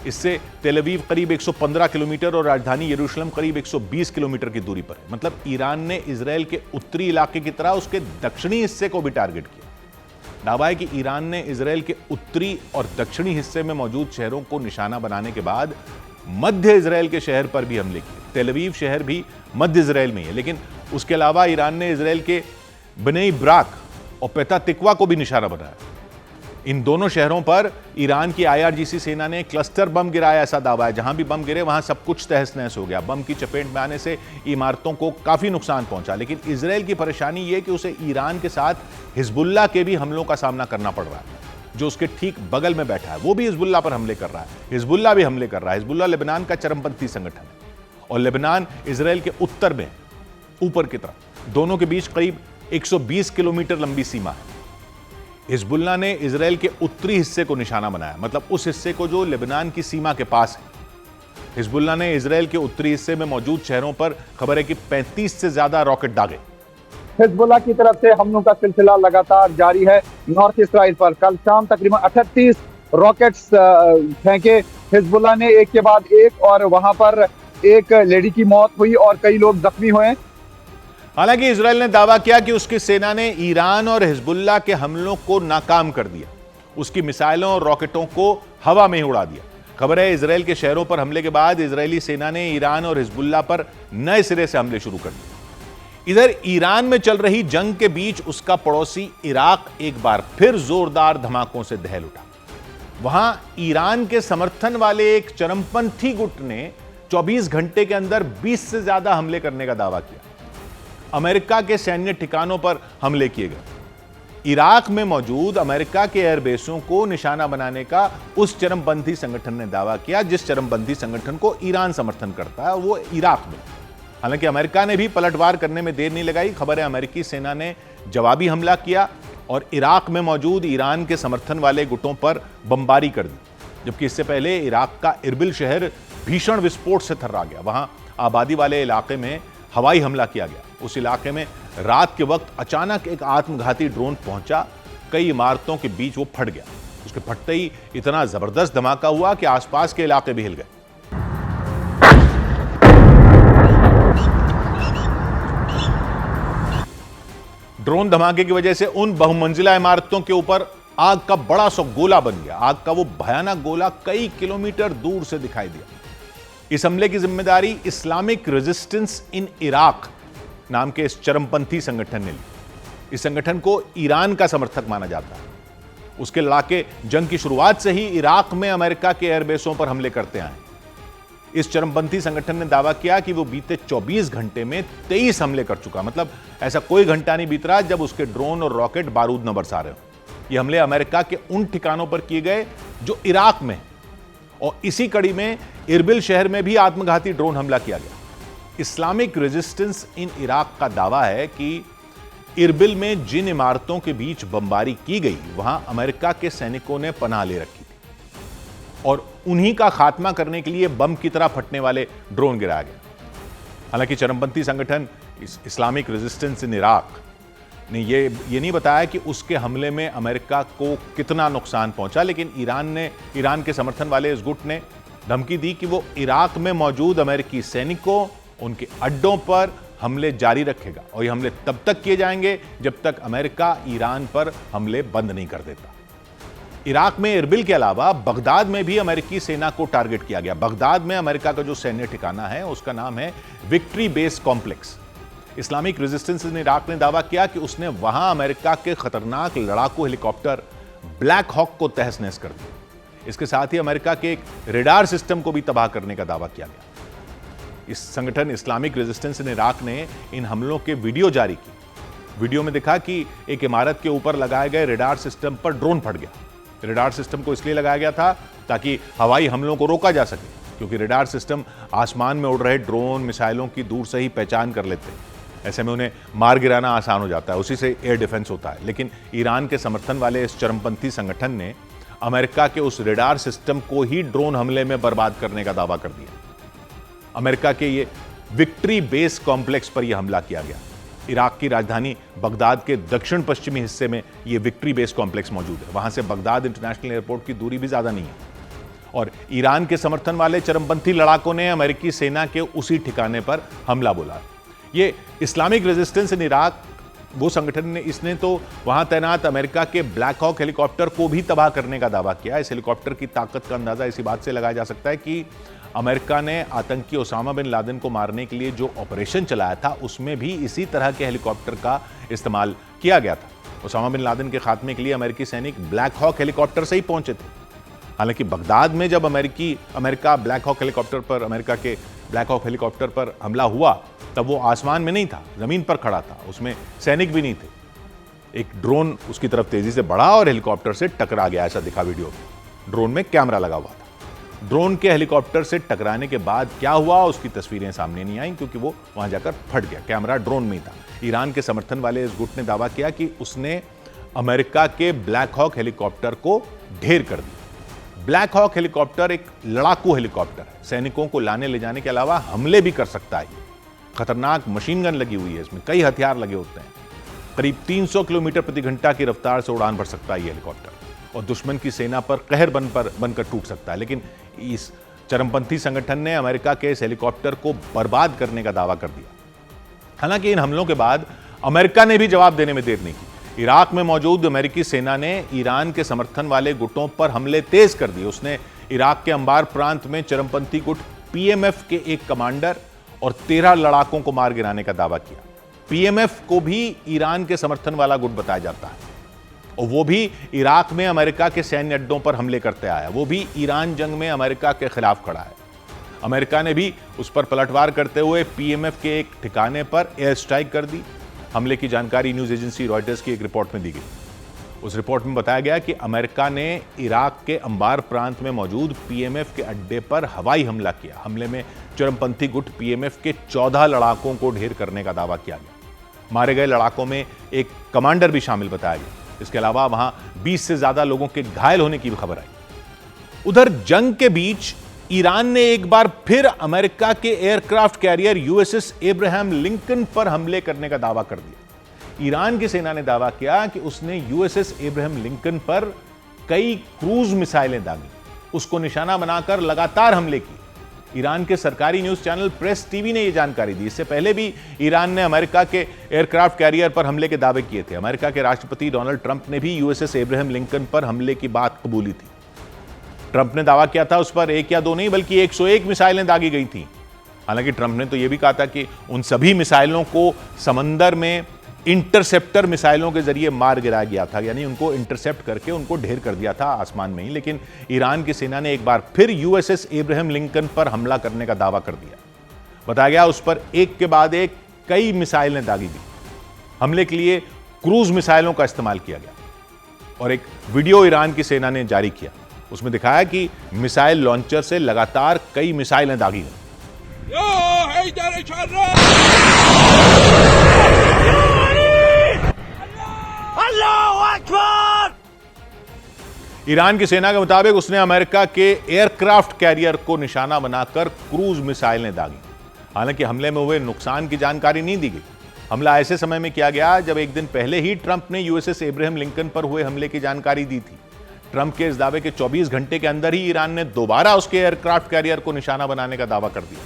इससे तेल अवीव करीब 115 किलोमीटर और राजधानी यरूशलेम करीब 120 किलोमीटर की दूरी पर है। मतलब ईरान ने इजरायल के उत्तरी इलाके की तरह उसके दक्षिणी हिस्से को भी टारगेट किया। दावा है कि ईरान ने इजरायल के उत्तरी और दक्षिणी हिस्से में मौजूद शहरों को निशाना बनाने के बाद मध्य इजरायल के शहर पर भी हमले किए। तेल अवीव शहर भी मध्य इजरायल में है, लेकिन उसके अलावा ईरान ने इजरायल के बनेई ब्राक और पेता तिकवा को भी निशाना बनाया। इन दोनों शहरों पर ईरान की IRGC सेना ने क्लस्टर बम गिराया, ऐसा दावा है। जहां भी बम गिरे वहां सब कुछ तहस नहस हो गया। बम की चपेट में आने से इमारतों को काफी नुकसान पहुंचा। लेकिन इजराइल की परेशानी यह कि उसे ईरान के साथ हिजबुल्लाह के भी हमलों का सामना करना पड़ रहा है, जो उसके ठीक बगल में बैठा है। वो भी हिजबुल्लाह पर हमले कर रहा है, हिजबुल्लाह भी हमले कर रहा है। हिजबुल्लाह लेबनान का चरमपंथी संगठन है और लेबनान इजराइल के उत्तर में ऊपर की तरफ, दोनों के बीच करीब 120 किलोमीटर लंबी सीमा है। हिजबुल्लाह ने इजराइल के उत्तरी हिस्से को निशाना बनाया, मतलब उस हिस्से को जो लेबनान की सीमा के पास है। हिजबुल्लाह ने इजराइल के उत्तरी हिस्से में मौजूद शहरों पर खबर है कि 35 से ज्यादा रॉकेट दागे। हिजबुल्लाह की तरफ से हमलों का सिलसिला लगातार जारी है नॉर्थ इसराइल पर। कल शाम तकरीबन 38 रॉकेट्स फेंके हिजबुल्लाह ने, एक के बाद एक, और वहां पर एक लेडी की मौत हुई और कई लोग जख्मी हुए। हालांकि इजराइल ने दावा किया कि उसकी सेना ने ईरान और हिजबुल्लाह के हमलों को नाकाम कर दिया, उसकी मिसाइलों और रॉकेटों को हवा में उड़ा दिया। खबर है इजराइल के शहरों पर हमले के बाद इजरायली सेना ने ईरान और हिजबुल्लाह पर नए सिरे से हमले शुरू कर दिए। इधर ईरान में चल रही जंग के बीच उसका पड़ोसी इराक एक बार फिर जोरदार धमाकों से दहल उठा। वहां ईरान के समर्थन वाले एक चरमपंथी गुट ने 24 घंटे के अंदर 20 से ज्यादा हमले करने का दावा किया। अमेरिका के सैन्य ठिकानों पर हमले किए गए। इराक में मौजूद अमेरिका के एयरबेसों को निशाना बनाने का उस चरमपंथी संगठन ने दावा किया, जिस चरमपंथी संगठन को ईरान समर्थन करता है, वो इराक में। हालांकि अमेरिका ने भी पलटवार करने में देर नहीं लगाई। खबर है अमेरिकी सेना ने जवाबी हमला किया और इराक में मौजूद ईरान के समर्थन वाले गुटों पर बमबारी कर दी, जबकि इससे पहले इराक का इरबिल शहर भीषण विस्फोट से थर्रा गया। वहां आबादी वाले इलाके में हवाई हमला किया गया। उस इलाके में रात के वक्त अचानक एक आत्मघाती ड्रोन पहुंचा, कई इमारतों के बीच वो फट गया। उसके फटते ही इतना जबरदस्त धमाका हुआ कि आसपास के इलाके भी हिल गए। ड्रोन धमाके की वजह से उन बहुमंजिला इमारतों के ऊपर आग का बड़ा सा गोला बन गया। आग का वो भयानक गोला कई किलोमीटर दूर से दिखाई दिया। इस हमले की जिम्मेदारी इस्लामिक रेजिस्टेंस इन इराक नाम के इस चरमपंथी संगठन ने ली। इस संगठन को ईरान का समर्थक माना जाता है। उसके लड़ाके जंग की शुरुआत से ही इराक में अमेरिका के एयरबेसों पर हमले करते आए। इस चरमपंथी संगठन ने दावा किया कि वो बीते 24 घंटे में 23 हमले कर चुका। मतलब ऐसा कोई घंटा नहीं बीत रहा जब उसके ड्रोन और रॉकेट बारूद न बरसा रहे हो। ये हमले अमेरिका के उन ठिकानों पर किए गए जो इराक में, और इसी कड़ी में इरबिल शहर में भी आत्मघाती ड्रोन हमला किया गया। इस्लामिक रेजिस्टेंस इन इराक का दावा है कि इरबिल में जिन इमारतों के बीच बमबारी की गई, वहां अमेरिका के सैनिकों ने पनाह ले रखी थी और उन्हीं का खात्मा करने के लिए बम की तरह फटने वाले ड्रोन गिराया गया। हालांकि चरमपंथी संगठन इस्लामिक रेजिस्टेंस इन इराक ने ये नहीं बताया कि उसके हमले में अमेरिका को कितना नुकसान पहुंचा, लेकिन ईरान के समर्थन वाले इस गुट ने धमकी दी कि वो इराक में मौजूद अमेरिकी सैनिकों, उनके अड्डों पर हमले जारी रखेगा और ये हमले तब तक किए जाएंगे जब तक अमेरिका ईरान पर हमले बंद नहीं कर देता। इराक में इरबिल के अलावा बगदाद में भी अमेरिकी सेना को टारगेट किया गया। बगदाद में अमेरिका का जो सैन्य ठिकाना है उसका नाम है victory base complex. Islamic resistance in Iraq ने दावा किया कि उसने वहां अमेरिका के खतरनाक लड़ाकू हेलीकॉप्टर ब्लैक हॉक को तहस नहस कर दिया। इसके साथ ही अमेरिका के एक रेडार सिस्टम को भी तबाह करने का दावा किया गया। इस संगठन इस्लामिक रेजिस्टेंस इन इराक ने इन हमलों के वीडियो जारी की। वीडियो में दिखा कि एक इमारत के ऊपर लगाए गए रेडार सिस्टम पर ड्रोन फट गया। रेडार सिस्टम को इसलिए लगाया गया था ताकि हवाई हमलों को रोका जा सके, क्योंकि रेडार सिस्टम आसमान में उड़ रहे ड्रोन, मिसाइलों की दूर से ही पहचान कर लेते हैं। ऐसे में उन्हें मार गिराना आसान हो जाता है, उसी से एयर डिफेंस होता है। लेकिन ईरान के समर्थन वाले इस चरमपंथी संगठन ने अमेरिका के उस रेडार सिस्टम को ही ड्रोन हमले में बर्बाद करने का दावा कर दिया। अमेरिका के ये विक्ट्री बेस कॉम्प्लेक्स पर यह हमला किया गया। इराक की राजधानी बगदाद के दक्षिण पश्चिमी हिस्से में यह विक्ट्री बेस कॉम्प्लेक्स मौजूद है। वहां से बगदाद इंटरनेशनल एयरपोर्ट की दूरी भी ज्यादा नहीं है। और ईरान के समर्थन वाले चरमपंथी लड़ाकों ने अमेरिकी सेना के उसी ठिकाने पर हमला बोला। ये इस्लामिक रेजिस्टेंस इन इराक वो संगठन ने, इसने तो वहां तैनात अमेरिका के ब्लैक हॉक हेलीकॉप्टर को भी तबाह करने का दावा किया। इस हेलीकॉप्टर की ताकत का अंदाजा इसी बात से लगाया जा सकता है कि अमेरिका ने आतंकी ओसामा बिन लादेन को मारने के लिए जो ऑपरेशन चलाया था उसमें भी इसी तरह के हेलीकॉप्टर का इस्तेमाल किया गया था। ओसामा बिन लादेन के खात्मे के लिए अमेरिकी सैनिक ब्लैक हॉक हेलीकॉप्टर से ही पहुंचे थे। हालांकि बगदाद में जब अमेरिका ब्लैक हॉक हेलीकॉप्टर पर हमला हुआ तब वो आसमान में नहीं था, जमीन पर खड़ा था, उसमें सैनिक भी नहीं थे। एक ड्रोन उसकी तरफ तेजी से बढ़ा और हेलीकॉप्टर से टकरा गया, ऐसा दिखा वीडियो में। ड्रोन में कैमरा लगा हुआ था। ड्रोन के हेलीकॉप्टर से टकराने के बाद क्या हुआ उसकी तस्वीरें सामने नहीं आई, क्योंकि वो वहां जाकर फट गया। कैमरा ड्रोन में ही था। ईरान के समर्थन वाले इस गुट ने दावा किया कि उसने अमेरिका के ब्लैक हॉक हेलीकॉप्टर को ढेर कर दिया। ब्लैक हॉक हेलीकॉप्टर एक लड़ाकू हेलीकॉप्टर है, सैनिकों को लाने ले जाने के अलावा हमले भी कर सकता है। खतरनाक मशीन गन लगी हुई है, इसमें कई हथियार लगे होते हैं। करीब 300 किलोमीटर प्रति घंटा की रफ्तार से उड़ान भर सकता है ये हेलीकॉप्टर और दुश्मन की सेना पर कहर बनकर टूट सकता है। लेकिन इस चरमपंथी संगठन ने अमेरिका के इस हेलीकॉप्टर को बर्बाद करने का दावा कर दिया। हालांकि इन हमलों के बाद अमेरिका ने भी जवाब देने में देर नहीं की। इराक में मौजूद अमेरिकी सेना ने ईरान के समर्थन वाले गुटों पर हमले तेज कर दिए। उसने इराक के अंबार प्रांत में चरमपंथी गुट पीएमएफ के एक कमांडर और 13 लड़ाकों को मार गिराने का दावा किया। पीएमएफ को भी ईरान के समर्थन वाला गुट बताया जाता है और वो भी इराक में अमेरिका के सैन्य अड्डों पर हमले करते आया। वो भी ईरान जंग में अमेरिका के खिलाफ खड़ा है। अमेरिका ने भी उस पर पलटवार करते हुए पीएमएफ के एक ठिकाने पर एयर स्ट्राइक कर दी। हमले की जानकारी न्यूज एजेंसी रॉयटर्स की एक रिपोर्ट में दी गई। उस रिपोर्ट में बताया गया कि अमेरिका ने इराक के अंबार प्रांत में मौजूद पीएमएफ के अड्डे पर हवाई हमला किया। हमले में चरमपंथी गुट पीएमएफ के 14 लड़ाकों को ढेर करने का दावा किया गया। मारे गए लड़ाकों में एक कमांडर भी शामिल बताया गया। इसके अलावा वहां 20 से ज्यादा लोगों के घायल होने की भी खबर आई। उधर जंग के बीच ईरान ने एक बार फिर अमेरिका के aircraft carrier USS Abraham Lincoln पर हमले करने का दावा कर दिया। ईरान की सेना ने दावा किया कि उसने यूएसएस एब्राहम लिंकन पर कई क्रूज मिसाइलें दागी, उसको निशाना बनाकर लगातार हमले किए। ईरान के सरकारी न्यूज चैनल प्रेस टीवी ने यह जानकारी दी। इससे पहले भी ईरान ने अमेरिका के एयरक्राफ्ट कैरियर पर हमले के दावे किए थे। अमेरिका के राष्ट्रपति डोनाल्ड ट्रंप ने भी यूएसएस एब्राहम लिंकन पर हमले की बात कबूली थी। ट्रंप ने दावा किया था उस पर 1 या 2 नहीं बल्कि 101 मिसाइलें दागी गई थी। हालांकि ट्रंप ने तो यह भी कहा था कि उन सभी मिसाइलों को समंदर में इंटरसेप्टर मिसाइलों के जरिए मार गिराया गया था, यानी उनको इंटरसेप्ट करके उनको ढेर कर दिया था आसमान में ही। लेकिन ईरान की सेना ने एक बार फिर यूएसएस एब्राहम लिंकन पर हमला करने का दावा कर दिया। बताया गया उस पर एक के बाद एक कई मिसाइलें दागी गई। हमले के लिए क्रूज मिसाइलों का इस्तेमाल किया गया और एक वीडियो ईरान की सेना ने जारी किया। उसमें दिखाया कि मिसाइल लॉन्चर से लगातार कई मिसाइलें दागी गई। ईरान की सेना के मुताबिक उसने अमेरिका के एयरक्राफ्ट कैरियर को निशाना बनाकर क्रूज मिसाइलें दागी। हालांकि हमले में हुए नुकसान की जानकारी नहीं दी गई। हमला ऐसे समय में किया गया जब एक दिन पहले ही ट्रंप ने यूएसएस एब्राहम लिंकन पर हुए हमले की जानकारी दी थी। ट्रंप के इस दावे के 24 घंटे के अंदर ही ईरान ने दोबारा उसके एयरक्राफ्ट कैरियर को निशाना बनाने का दावा कर दिया।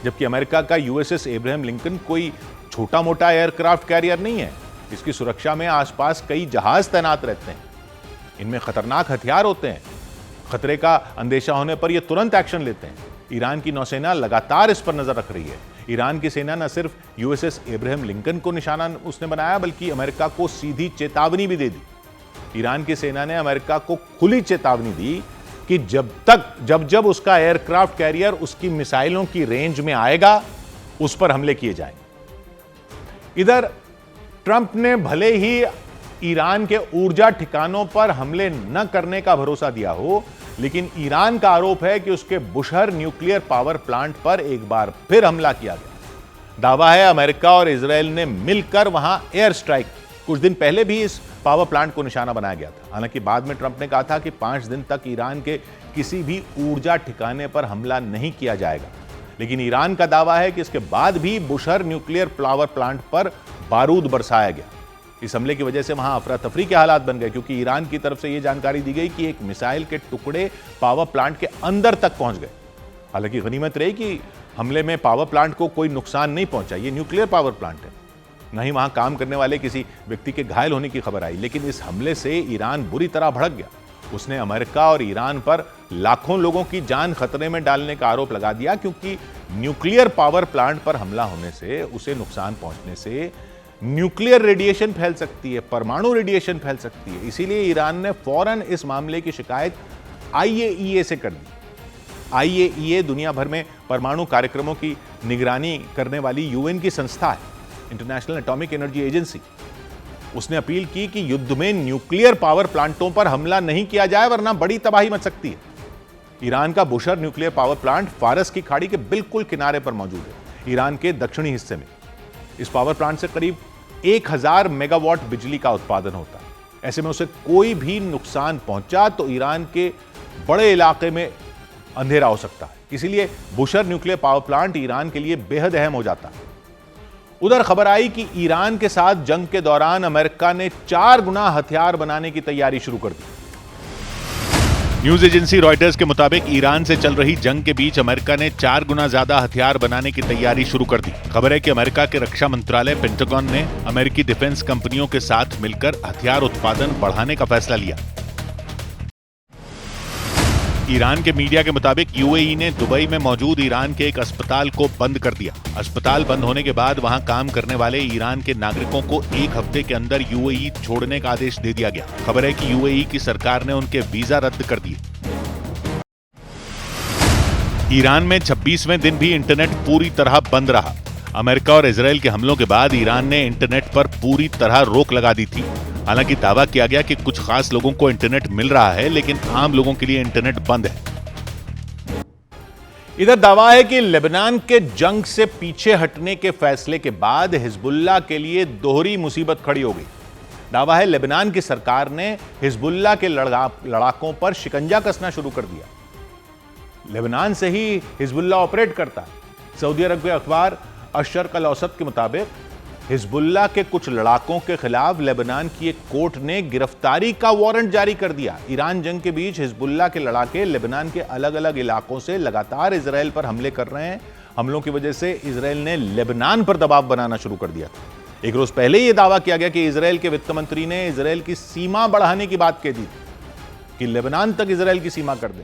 जबकि अमेरिका का यूएसएस एब्राहम लिंकन कोई छोटा मोटा एयरक्राफ्ट कैरियर नहीं है। इसकी सुरक्षा में आसपास कई जहाज तैनात रहते हैं। इनमें खतरनाक हथियार होते हैं। खतरे का अंदेशा होने पर यह तुरंत एक्शन लेते हैं। ईरान की नौसेना लगातार इस पर नजर रख रही है। ईरान की सेना न सिर्फ यूएसएस एब्राहम लिंकन को निशाना उसने बनाया बल्कि अमेरिका को सीधी चेतावनी भी दे दी। ईरान की सेना ने अमेरिका को खुली चेतावनी दी कि जब उसका एयरक्राफ्ट कैरियर उसकी मिसाइलों की रेंज में आएगा उस पर हमले किए जाएंगे। इधर ट्रंप ने भले ही ईरान के ऊर्जा ठिकानों पर हमले न करने का भरोसा दिया हो, लेकिन ईरान का आरोप है कि उसके बुशहर न्यूक्लियर पावर प्लांट पर एक बार फिर हमला किया गया। दावा है अमेरिका और इजरायल ने मिलकर वहां एयर स्ट्राइक। कुछ दिन पहले भी इस पावर प्लांट को निशाना बनाया गया था। हालांकि बाद में ट्रंप ने कहा था कि 5 दिन तक ईरान के किसी भी ऊर्जा ठिकाने पर हमला नहीं किया जाएगा। लेकिन ईरान का दावा है कि इसके बाद भी बुशहर न्यूक्लियर पावर प्लांट पर बारूद बरसाया गया। इस हमले की वजह से वहां अफरा तफरी के हालात बन गए, क्योंकि ईरान की तरफ से यह जानकारी दी गई कि एक मिसाइल के टुकड़े पावर प्लांट के अंदर तक पहुंच गए। हालांकि गनीमत रही कि हमले में पावर प्लांट को कोई नुकसान नहीं पहुंचा। यह न्यूक्लियर पावर प्लांट है, न ही वहां काम करने वाले किसी व्यक्ति के घायल होने की खबर आई। लेकिन इस हमले से ईरान बुरी तरह भड़क गया। उसने अमेरिका और ईरान पर लाखों लोगों की जान खतरे में डालने का आरोप लगा दिया, क्योंकि न्यूक्लियर पावर प्लांट पर हमला होने से, उसे नुकसान पहुंचने से न्यूक्लियर रेडिएशन फैल सकती है, परमाणु रेडिएशन फैल सकती है। इसीलिए ईरान ने फौरन इस मामले की शिकायत IAEA से कर दी। IAEA दुनिया भर में परमाणु कार्यक्रमों की निगरानी करने वाली UN की संस्था है, इंटरनेशनल एटॉमिक एनर्जी एजेंसी। उसने अपील की कि युद्ध में न्यूक्लियर पावर प्लांटों पर हमला नहीं किया जाए, वरना बड़ी तबाही मच सकती है। ईरान का बुशर न्यूक्लियर पावर प्लांट फारस की खाड़ी के बिल्कुल किनारे पर मौजूद है, ईरान के दक्षिणी हिस्से में। इस पावर प्लांट से करीब 1000 मेगावाट बिजली का उत्पादन होता है। ऐसे में उसे कोई भी नुकसान पहुंचा तो ईरान के बड़े इलाके में अंधेरा हो सकता है। इसीलिए Bushehr nuclear power plant Iran के लिए बेहद अहम हो जाता है। उधर खबर आई कि ईरान के साथ जंग के दौरान अमेरिका ने 4 गुना हथियार बनाने की तैयारी शुरू कर दी। न्यूज एजेंसी रॉयटर्स के मुताबिक ईरान से चल रही जंग के बीच अमेरिका ने 4 गुना ज्यादा हथियार बनाने की तैयारी शुरू कर दी। खबर है कि अमेरिका के रक्षा मंत्रालय पेंटागन ने अमेरिकी डिफेंस कंपनियों के साथ मिलकर हथियार उत्पादन बढ़ाने का फैसला लिया। ईरान के मीडिया के मुताबिक UAE ने दुबई में मौजूद ईरान के एक अस्पताल को बंद कर दिया। अस्पताल बंद होने के बाद वहां काम करने वाले ईरान के नागरिकों को 1 हफ्ते के अंदर UAE छोड़ने का आदेश दे दिया गया। खबर है कि UAE की सरकार ने उनके वीजा रद्द कर दिए। ईरान में 26वें दिन भी इंटरनेट पूरी तरह बंद रहा। अमेरिका और इजरायल के हमलों के बाद ईरान ने इंटरनेट पर पूरी तरह रोक लगा दी थी। हालांकि दावा किया गया कि कुछ खास लोगों को इंटरनेट मिल रहा है, लेकिन आम लोगों के लिए इंटरनेट बंद है। इधर दावा है कि लेबनान के जंग से पीछे हटने के फैसले के बाद हिजबुल्लाह के लिए दोहरी मुसीबत खड़ी हो गई। दावा है लेबनान की सरकार ने हिजबुल्लाह के लड़ाकों पर शिकंजा कसना शुरू कर दिया। लेबनान से ही हिजबुल्लाह ऑपरेट करता है। सऊदी अरब के अखबार अशर्क अल औसत के मुताबिक हिजबुल्लाह के कुछ लड़ाकों के खिलाफ लेबनान की एक कोर्ट ने गिरफ्तारी का वारंट जारी कर दिया। ईरान जंग के बीच हिजबुल्लाह के लड़ाके लेबनान के अलग अलग इलाकों से लगातार इजरायल पर हमले कर रहे हैं। हमलों की वजह से इजरायल ने लेबनान पर दबाव बनाना शुरू कर दिया था। एक रोज पहले यह दावा किया गया कि इजरायल के वित्त मंत्री ने इजरायल की सीमा बढ़ाने की बात कह दी थी कि लेबनान तक इजरायल की सीमा कर दें।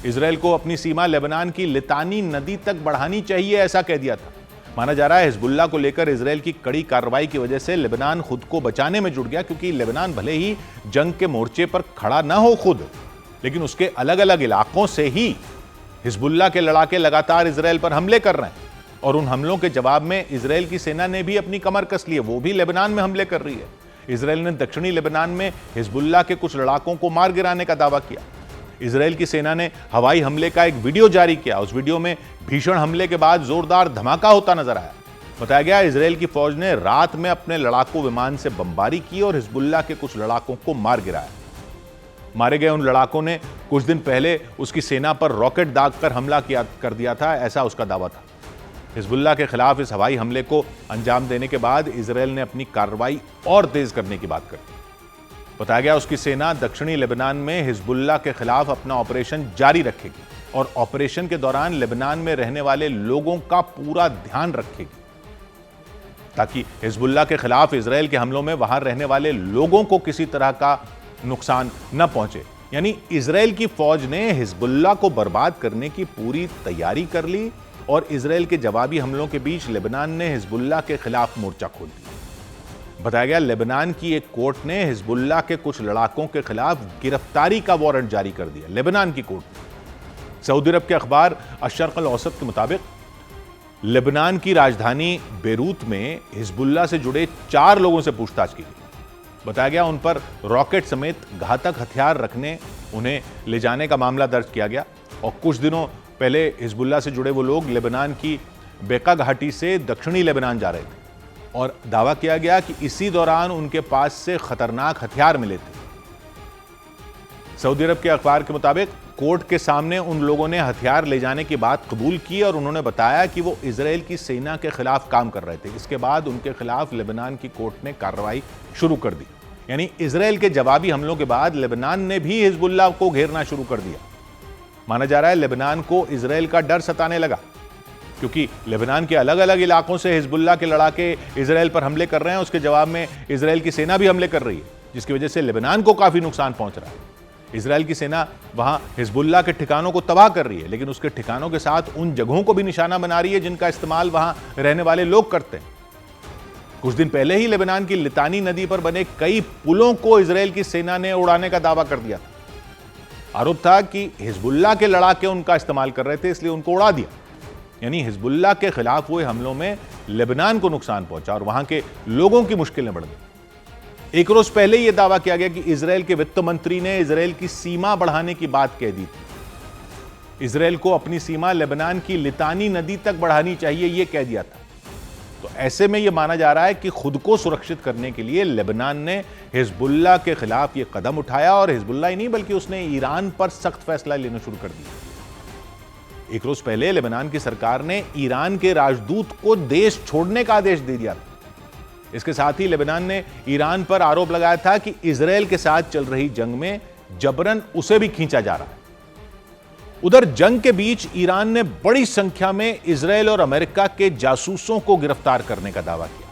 इजरायल को अपनी सीमा लेबनान की लितानी नदी तक बढ़ानी चाहिए, ऐसा कह दिया था। माना जा रहा है हिजबुल्लाह को लेकर इजरायल की कड़ी कार्रवाई की वजह से लेबनान खुद को बचाने में जुट गया, क्योंकि लेबनान भले ही जंग के मोर्चे पर खड़ा न हो खुद, लेकिन उसके अलग अलग इलाकों से ही हिजबुल्लाह के लड़ाके लगातार इजरायल पर हमले कर रहे हैं। और उन हमलों के जवाब में इजरायल की सेना ने भी अपनी कमर कस ली है, वो भी लेबनान में हमले कर रही है। इजरायल ने दक्षिणी लेबनान में हिजबुल्लाह के कुछ लड़ाकों को मार गिराने का दावा किया। इजरायल की सेना ने हवाई हमले का एक वीडियो जारी किया। उस वीडियो में भीषण हमले के बाद जोरदार धमाका होता नजर आया। बताया गया इजरायल की फौज ने रात में अपने लड़ाकू विमान से बमबारी की और हिजबुल्लाह के कुछ लड़ाकों को मार गिराया। मारे गए उन लड़ाकों ने कुछ दिन पहले उसकी सेना पर रॉकेट दागकर हमला कर दिया था, ऐसा उसका दावा था। हिजबुल्लाह के खिलाफ इस हवाई हमले को अंजाम देने के बाद इजरायल ने अपनी कार्रवाई और तेज करने की बात करी। बताया गया उसकी सेना दक्षिणी लेबनान में हिजबुल्लाह के खिलाफ अपना ऑपरेशन जारी रखेगी और ऑपरेशन के दौरान लेबनान में रहने वाले लोगों का पूरा ध्यान रखेगी, ताकि हिजबुल्लाह के खिलाफ इजरायल के हमलों में वहां रहने वाले लोगों को किसी तरह का नुकसान न पहुंचे। यानी इजरायल की फौज ने हिजबुल्लाह को बर्बाद करने की पूरी तैयारी कर ली और इजरायल के जवाबी हमलों के बीच लेबनान ने हिजबुल्लाह के खिलाफ मोर्चा खोल दिया। बताया गया लेबनान की एक कोर्ट ने हिजबुल्लाह के कुछ लड़ाकों के खिलाफ गिरफ्तारी का वारंट जारी कर दिया। लेबनान की कोर्ट ने। सऊदी अरब के अखबार अशर्क अल औसत के मुताबिक लेबनान की राजधानी बेरूत में हिजबुल्लाह से जुड़े 4 लोगों से पूछताछ की गई। बताया गया उन पर रॉकेट समेत घातक हथियार रखने, उन्हें ले जाने का मामला दर्ज किया गया। और कुछ दिनों पहले हिजबुल्लाह से जुड़े वो लोग लेबनान की बेका घाटी से दक्षिणी लेबनान जा रहे थे और दावा किया गया कि इसी दौरान उनके पास से खतरनाक हथियार मिले थे। सऊदी अरब के अखबार के मुताबिक कोर्ट के सामने उन लोगों ने हथियार ले जाने की बात कबूल की और उन्होंने बताया कि वो इजरायल की सेना के खिलाफ काम कर रहे थे। इसके बाद उनके खिलाफ लेबनान की कोर्ट ने कार्रवाई शुरू कर दी। यानी इजरायल के जवाबी हमलों के बाद लेबनान ने भी हिजबुल्लाह को घेरना शुरू कर दिया। माना जा रहा है लेबनान को इजरायल का डर सताने लगा, क्योंकि लेबनान के अलग अलग इलाकों से हिजबुल्लाह के लड़ाके इजरायल पर हमले कर रहे हैं। उसके जवाब में इजरायल की सेना भी हमले कर रही है, जिसकी वजह से लेबनान को काफी नुकसान पहुंच रहा है। इजराइल की सेना वहां हिजबुल्लाह के ठिकानों को तबाह कर रही है, लेकिन उसके ठिकानों के साथ उन जगहों को भी निशाना बना रही है जिनका इस्तेमाल वहां रहने वाले लोग करते हैं। कुछ दिन पहले ही लेबनान की लितानी नदी पर बने कई पुलों को इजराइल की सेना ने उड़ाने का दावा कर दिया। आरोप था कि हिजबुल्लाह के लड़ाके उनका इस्तेमाल कर रहे थे, इसलिए उनको उड़ा दिया। यानी हिजबुल्लाह के खिलाफ हुए हमलों में लेबनान को नुकसान पहुंचा और वहां के लोगों की मुश्किलें बढ़ गई। एक रोज पहले यह दावा किया गया कि इजराइल के वित्त मंत्री ने इजराइल की सीमा बढ़ाने की बात कह दी थी। इजराइल को अपनी सीमा लेबनान की लितानी नदी तक बढ़ानी चाहिए, यह कह दिया था। तो ऐसे में यह माना जा रहा है कि खुद को सुरक्षित करने के लिए लेबनान ने हिजबुल्लाह के खिलाफ यह कदम उठाया, और हिजबुल्लाह ही नहीं बल्कि उसने ईरान पर सख्त फैसला लेना शुरू कर दिया। एक रोज पहले लेबनान की सरकार ने ईरान के राजदूत को देश छोड़ने का आदेश दे दिया था। इसके साथ ही लेबनान ने ईरान पर आरोप लगाया था कि इजराइल के साथ चल रही जंग में जबरन उसे भी खींचा जा रहा है। उधर जंग के बीच ईरान ने बड़ी संख्या में इजराइल और अमेरिका के जासूसों को गिरफ्तार करने का दावा किया।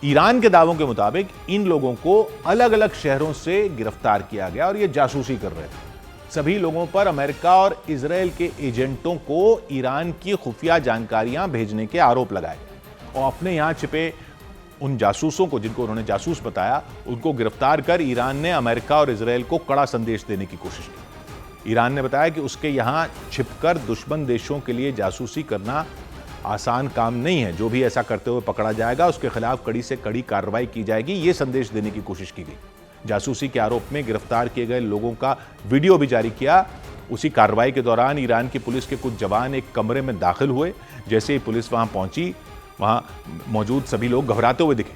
ईरान के दावों के मुताबिक इन लोगों को अलग अलग शहरों से गिरफ्तार किया गया और ये जासूसी कर रहे थे। सभी लोगों पर अमेरिका और इजराइल के एजेंटों को ईरान की खुफिया जानकारियां भेजने के आरोप लगाए और अपने यहां छिपे उन जासूसों को, जिनको उन्होंने जासूस बताया, उनको गिरफ्तार कर ईरान ने अमेरिका और इजराइल को कड़ा संदेश देने की कोशिश की। ईरान ने बताया कि उसके यहां छिपकर दुश्मन देशों के लिए जासूसी करना आसान काम नहीं है। जो भी ऐसा करते हुए पकड़ा जाएगा उसके खिलाफ कड़ी से कड़ी कार्रवाई की जाएगी, ये संदेश देने की कोशिश की गई। जासूसी के आरोप में गिरफ्तार किए गए लोगों का वीडियो भी जारी किया। उसी कार्रवाई के दौरान ईरान की पुलिस के कुछ जवान एक कमरे में दाखिल हुए। जैसे ही पुलिस वहां पहुंची, वहां मौजूद सभी लोग घबराते हुए दिखे।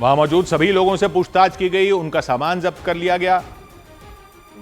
वहां मौजूद सभी लोगों से पूछताछ की गई, उनका सामान जब्त कर लिया गया।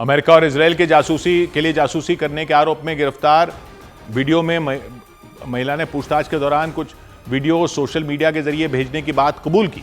अमेरिका और इजराइल के जासूसी के लिए जासूसी करने के आरोप में गिरफ्तार वीडियो में महिला ने पूछताछ के दौरान कुछ वीडियो सोशल मीडिया के जरिए भेजने की बात कबूल की।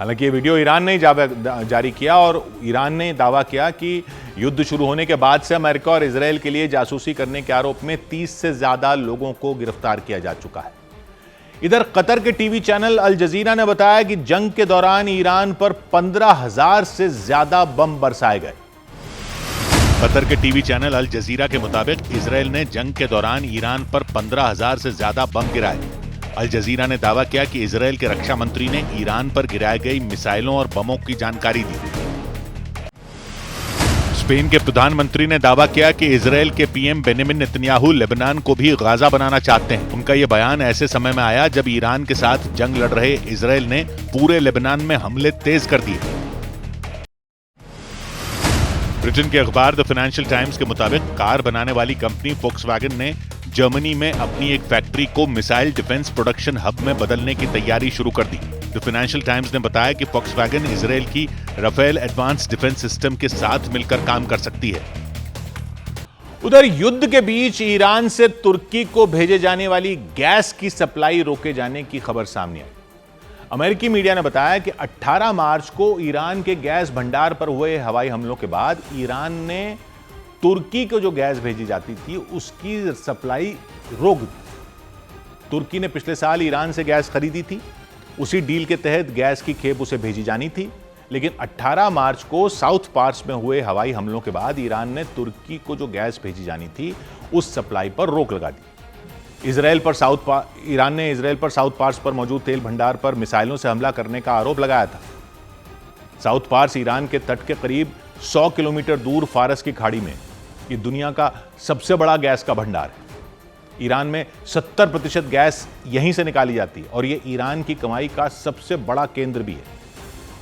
हालांकि ये वीडियो ईरान ने जारी किया और ईरान ने दावा किया कि युद्ध शुरू होने के बाद से अमेरिका और इजराइल के लिए जासूसी करने के आरोप में 30 से ज्यादा लोगों को गिरफ्तार किया जा चुका है। इधर कतर के टीवी चैनल अल जजीरा ने बताया कि जंग के दौरान ईरान पर 15,000 से ज्यादा बम बरसाए गए। कतर के टीवी चैनल अल जजीरा के मुताबिक इजराइल ने जंग के दौरान ईरान पर 15,000 से ज्यादा बम गिराए। अल जजीरा ने दावा किया कि इजराइल के रक्षा मंत्री ने ईरान पर गिराई गई मिसाइलों और बमों की जानकारी दी। स्पेन के प्रधानमंत्री ने दावा किया कि इजराइल के पीएम बेंजामिन नेतन्याहू लेबनान को भी गाजा बनाना चाहते हैं। उनका यह बयान ऐसे समय में आया जब ईरान के साथ जंग लड़ रहे इजराइल ने पूरे लेबनान में हमले तेज कर दिए। ब्रिटेन के अखबार द फाइनेंशियल टाइम्स के मुताबिक कार बनाने वाली कंपनी फोक्सवैगन ने जर्मनी में अपनी एक फैक्ट्री को मिसाइल डिफेंस प्रोडक्शन हब में बदलने की तैयारी शुरू कर दी। द फाइनेंशियल टाइम्स ने बताया कि फोक्सवैगन इजराइल की राफेल एडवांस डिफेंस सिस्टम के साथ मिलकर काम कर सकती है। उधर युद्ध के बीच ईरान से तुर्की को भेजे जाने वाली गैस की सप्लाई रोके जाने की खबर सामने आई। अमेरिकी मीडिया ने बताया कि 18 मार्च को ईरान के गैस भंडार पर हुए हवाई हमलों के बाद ईरान ने तुर्की को जो गैस भेजी जाती थी उसकी सप्लाई रोक दी। तुर्की ने पिछले साल ईरान से गैस खरीदी थी, उसी डील के तहत गैस की खेप उसे भेजी जानी थी, लेकिन 18 मार्च को साउथ पार्स में हुए हवाई हमलों के बाद ईरान ने तुर्की को जो गैस भेजी जानी थी उस सप्लाई पर रोक लगा दी। ईरान ने इजराइल पर साउथ पार्स पर मौजूद तेल भंडार पर मिसाइलों से हमला करने का आरोप लगाया था। साउथ पार्स ईरान के तट के करीब 100 किलोमीटर दूर फारस की खाड़ी में ये दुनिया का सबसे बड़ा गैस का भंडार है। ईरान में 70% गैस यहीं से निकाली जाती है और ये ईरान की कमाई का सबसे बड़ा केंद्र भी है।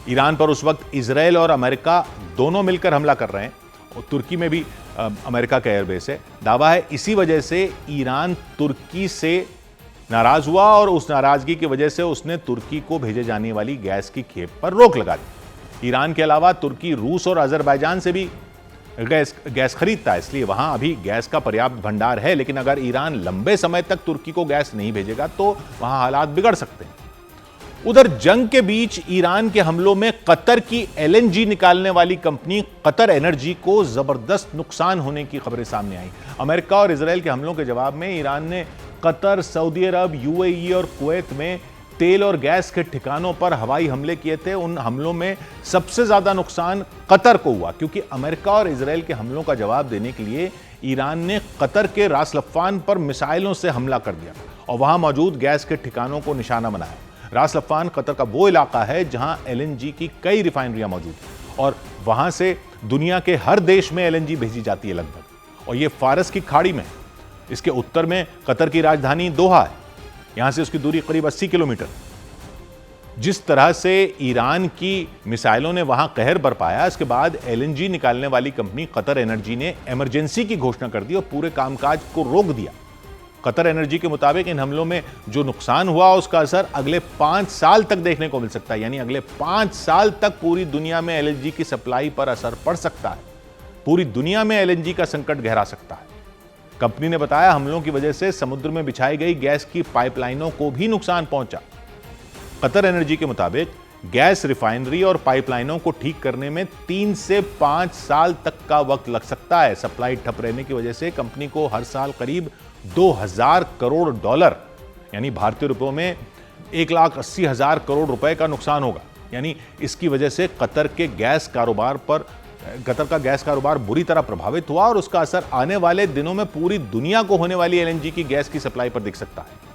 ईरान पर उस वक्त इजराइल और अमेरिका दोनों मिलकर हमला कर रहे हैं और तुर्की में भी अमेरिका का एयरबेस है। दावा है इसी वजह से ईरान तुर्की से नाराज हुआ और उस नाराजगी की वजह से उसने तुर्की को भेजे जाने वाली गैस की खेप पर रोक लगा दी। ईरान के अलावा तुर्की रूस और अजरबैजान से भी गैस खरीदता है, इसलिए वहां अभी गैस का पर्याप्त भंडार है। लेकिन अगर ईरान लंबे समय तक तुर्की को गैस नहीं भेजेगा तो वहां हालात बिगड़ सकते हैं। उधर जंग के बीच ईरान के हमलों में कतर की एलएनजी निकालने वाली कंपनी कतर एनर्जी को जबरदस्त नुकसान होने की खबरें सामने आई। अमेरिका और इजरायल के हमलों के जवाब में ईरान ने कतर, सऊदी अरब, यूएई और कुवैत में तेल और गैस के ठिकानों पर हवाई हमले किए थे। उन हमलों में सबसे ज्यादा नुकसान कतर को हुआ, क्योंकि अमेरिका और इजरायल के हमलों का जवाब देने के लिए ईरान ने कतर के रास लफ्फान पर मिसाइलों से हमला कर दिया और वहां मौजूद गैस के ठिकानों को निशाना बनाया। रास लफ्फान कतर का वो इलाका है जहां एलएनजी की कई रिफाइनरियां मौजूद हैं और वहां से दुनिया के हर देश में एलएनजी भेजी जाती है लगभग, और ये फारस की खाड़ी में। इसके उत्तर में कतर की राजधानी दोहा है, यहां से उसकी दूरी करीब 80 किलोमीटर। जिस तरह से ईरान की मिसाइलों ने वहां कहर बरपाया, इसके बाद एलएनजी निकालने वाली कंपनी कतर एनर्जी ने इमरजेंसी की घोषणा कर दी और पूरे कामकाज को रोक दिया। कतर एनर्जी के मुताबिक इन हमलों में जो नुकसान हुआ उसका असर अगले 5 साल तक देखने को मिल सकता है, यानी अगले 5 साल तक पूरी दुनिया में एलएनजी की सप्लाई पर असर पड़ सकता है। पूरी दुनिया में एलएनजी का संकट गहरा सकता है। कंपनी ने बताया हमलों की वजह से समुद्र में बिछाई गई गैस की पाइपलाइनों को भी नुकसान पहुंचा। कतर एनर्जी के मुताबिक गैस रिफाइनरी और पाइपलाइनों को ठीक करने में 3 से 5 साल तक का वक्त लग सकता है। सप्लाई ठप रहने की वजह से कंपनी को हर साल करीब 2000 करोड़ डॉलर यानी भारतीय रुपयों में 1,80,000 करोड़ रुपए का नुकसान होगा। यानी इसकी वजह से कतर का गैस कारोबार बुरी तरह प्रभावित हुआ और उसका असर आने वाले दिनों में पूरी दुनिया को होने वाली एलएनजी की गैस की सप्लाई पर दिख सकता है।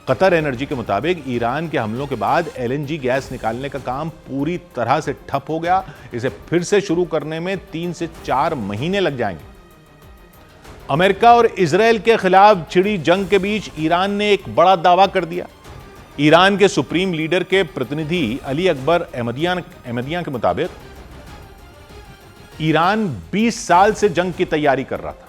कतर एनर्जी के मुताबिक ईरान के हमलों के बाद एलएनजी गैस निकालने का काम पूरी तरह से ठप हो गया। इसे फिर से शुरू करने में 3 से 4 महीने लग जाएंगे। अमेरिका और इजरायल के खिलाफ छिड़ी जंग के बीच ईरान ने एक बड़ा दावा कर दिया। ईरान के सुप्रीम लीडर के प्रतिनिधि अली अकबर अहमदियान के मुताबिक ईरान 20 साल से जंग की तैयारी कर रहा था।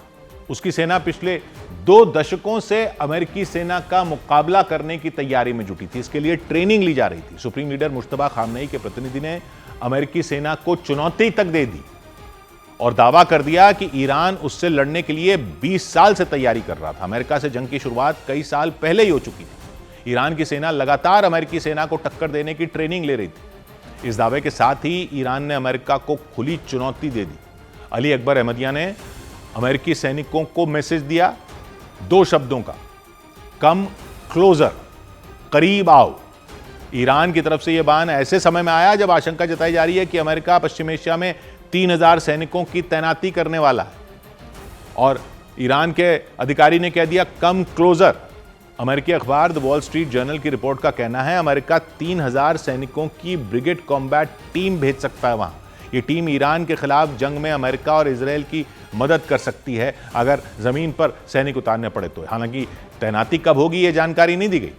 उसकी सेना पिछले 2 दशकों से अमेरिकी सेना का मुकाबला करने की तैयारी में जुटी थी। इसके लिए ट्रेनिंग ली जा रही थी। सुप्रीम लीडर मुश्तबा खामनेई के प्रतिनिधि ने अमेरिकी सेना को चुनौती तक दे दी और दावा कर दिया कि ईरान उससे लड़ने के लिए 20 साल से तैयारी कर रहा था। अमेरिका से जंग की शुरुआत कई साल पहले ही हो चुकी थी। ईरान की सेना लगातार अमेरिकी सेना को टक्कर देने की ट्रेनिंग ले रही थी। इस दावे के साथ ही ईरान ने अमेरिका को खुली चुनौती दे दी। अली अकबर अहमदिया ने अमेरिकी सैनिकों को मैसेज दिया 2 शब्दों का, कम क्लोजर, करीब आओ। ईरान की तरफ से यह बयान ऐसे समय में आया जब आशंका जताई जा रही है कि अमेरिका पश्चिम एशिया में 3000 सैनिकों की तैनाती करने वाला है और ईरान के अधिकारी ने कह दिया कम क्लोजर। अमेरिकी अखबार द वॉल स्ट्रीट जर्नल की रिपोर्ट का कहना है अमेरिका 3000 सैनिकों की ब्रिगेड कॉम्बैट टीम भेज सकता है वहां। यह टीम ईरान के खिलाफ जंग में अमेरिका और इजरायल की मदद कर सकती है अगर जमीन पर सैनिक उतारने पड़े तो। हालांकि तैनाती कब होगी यह जानकारी नहीं दी गई।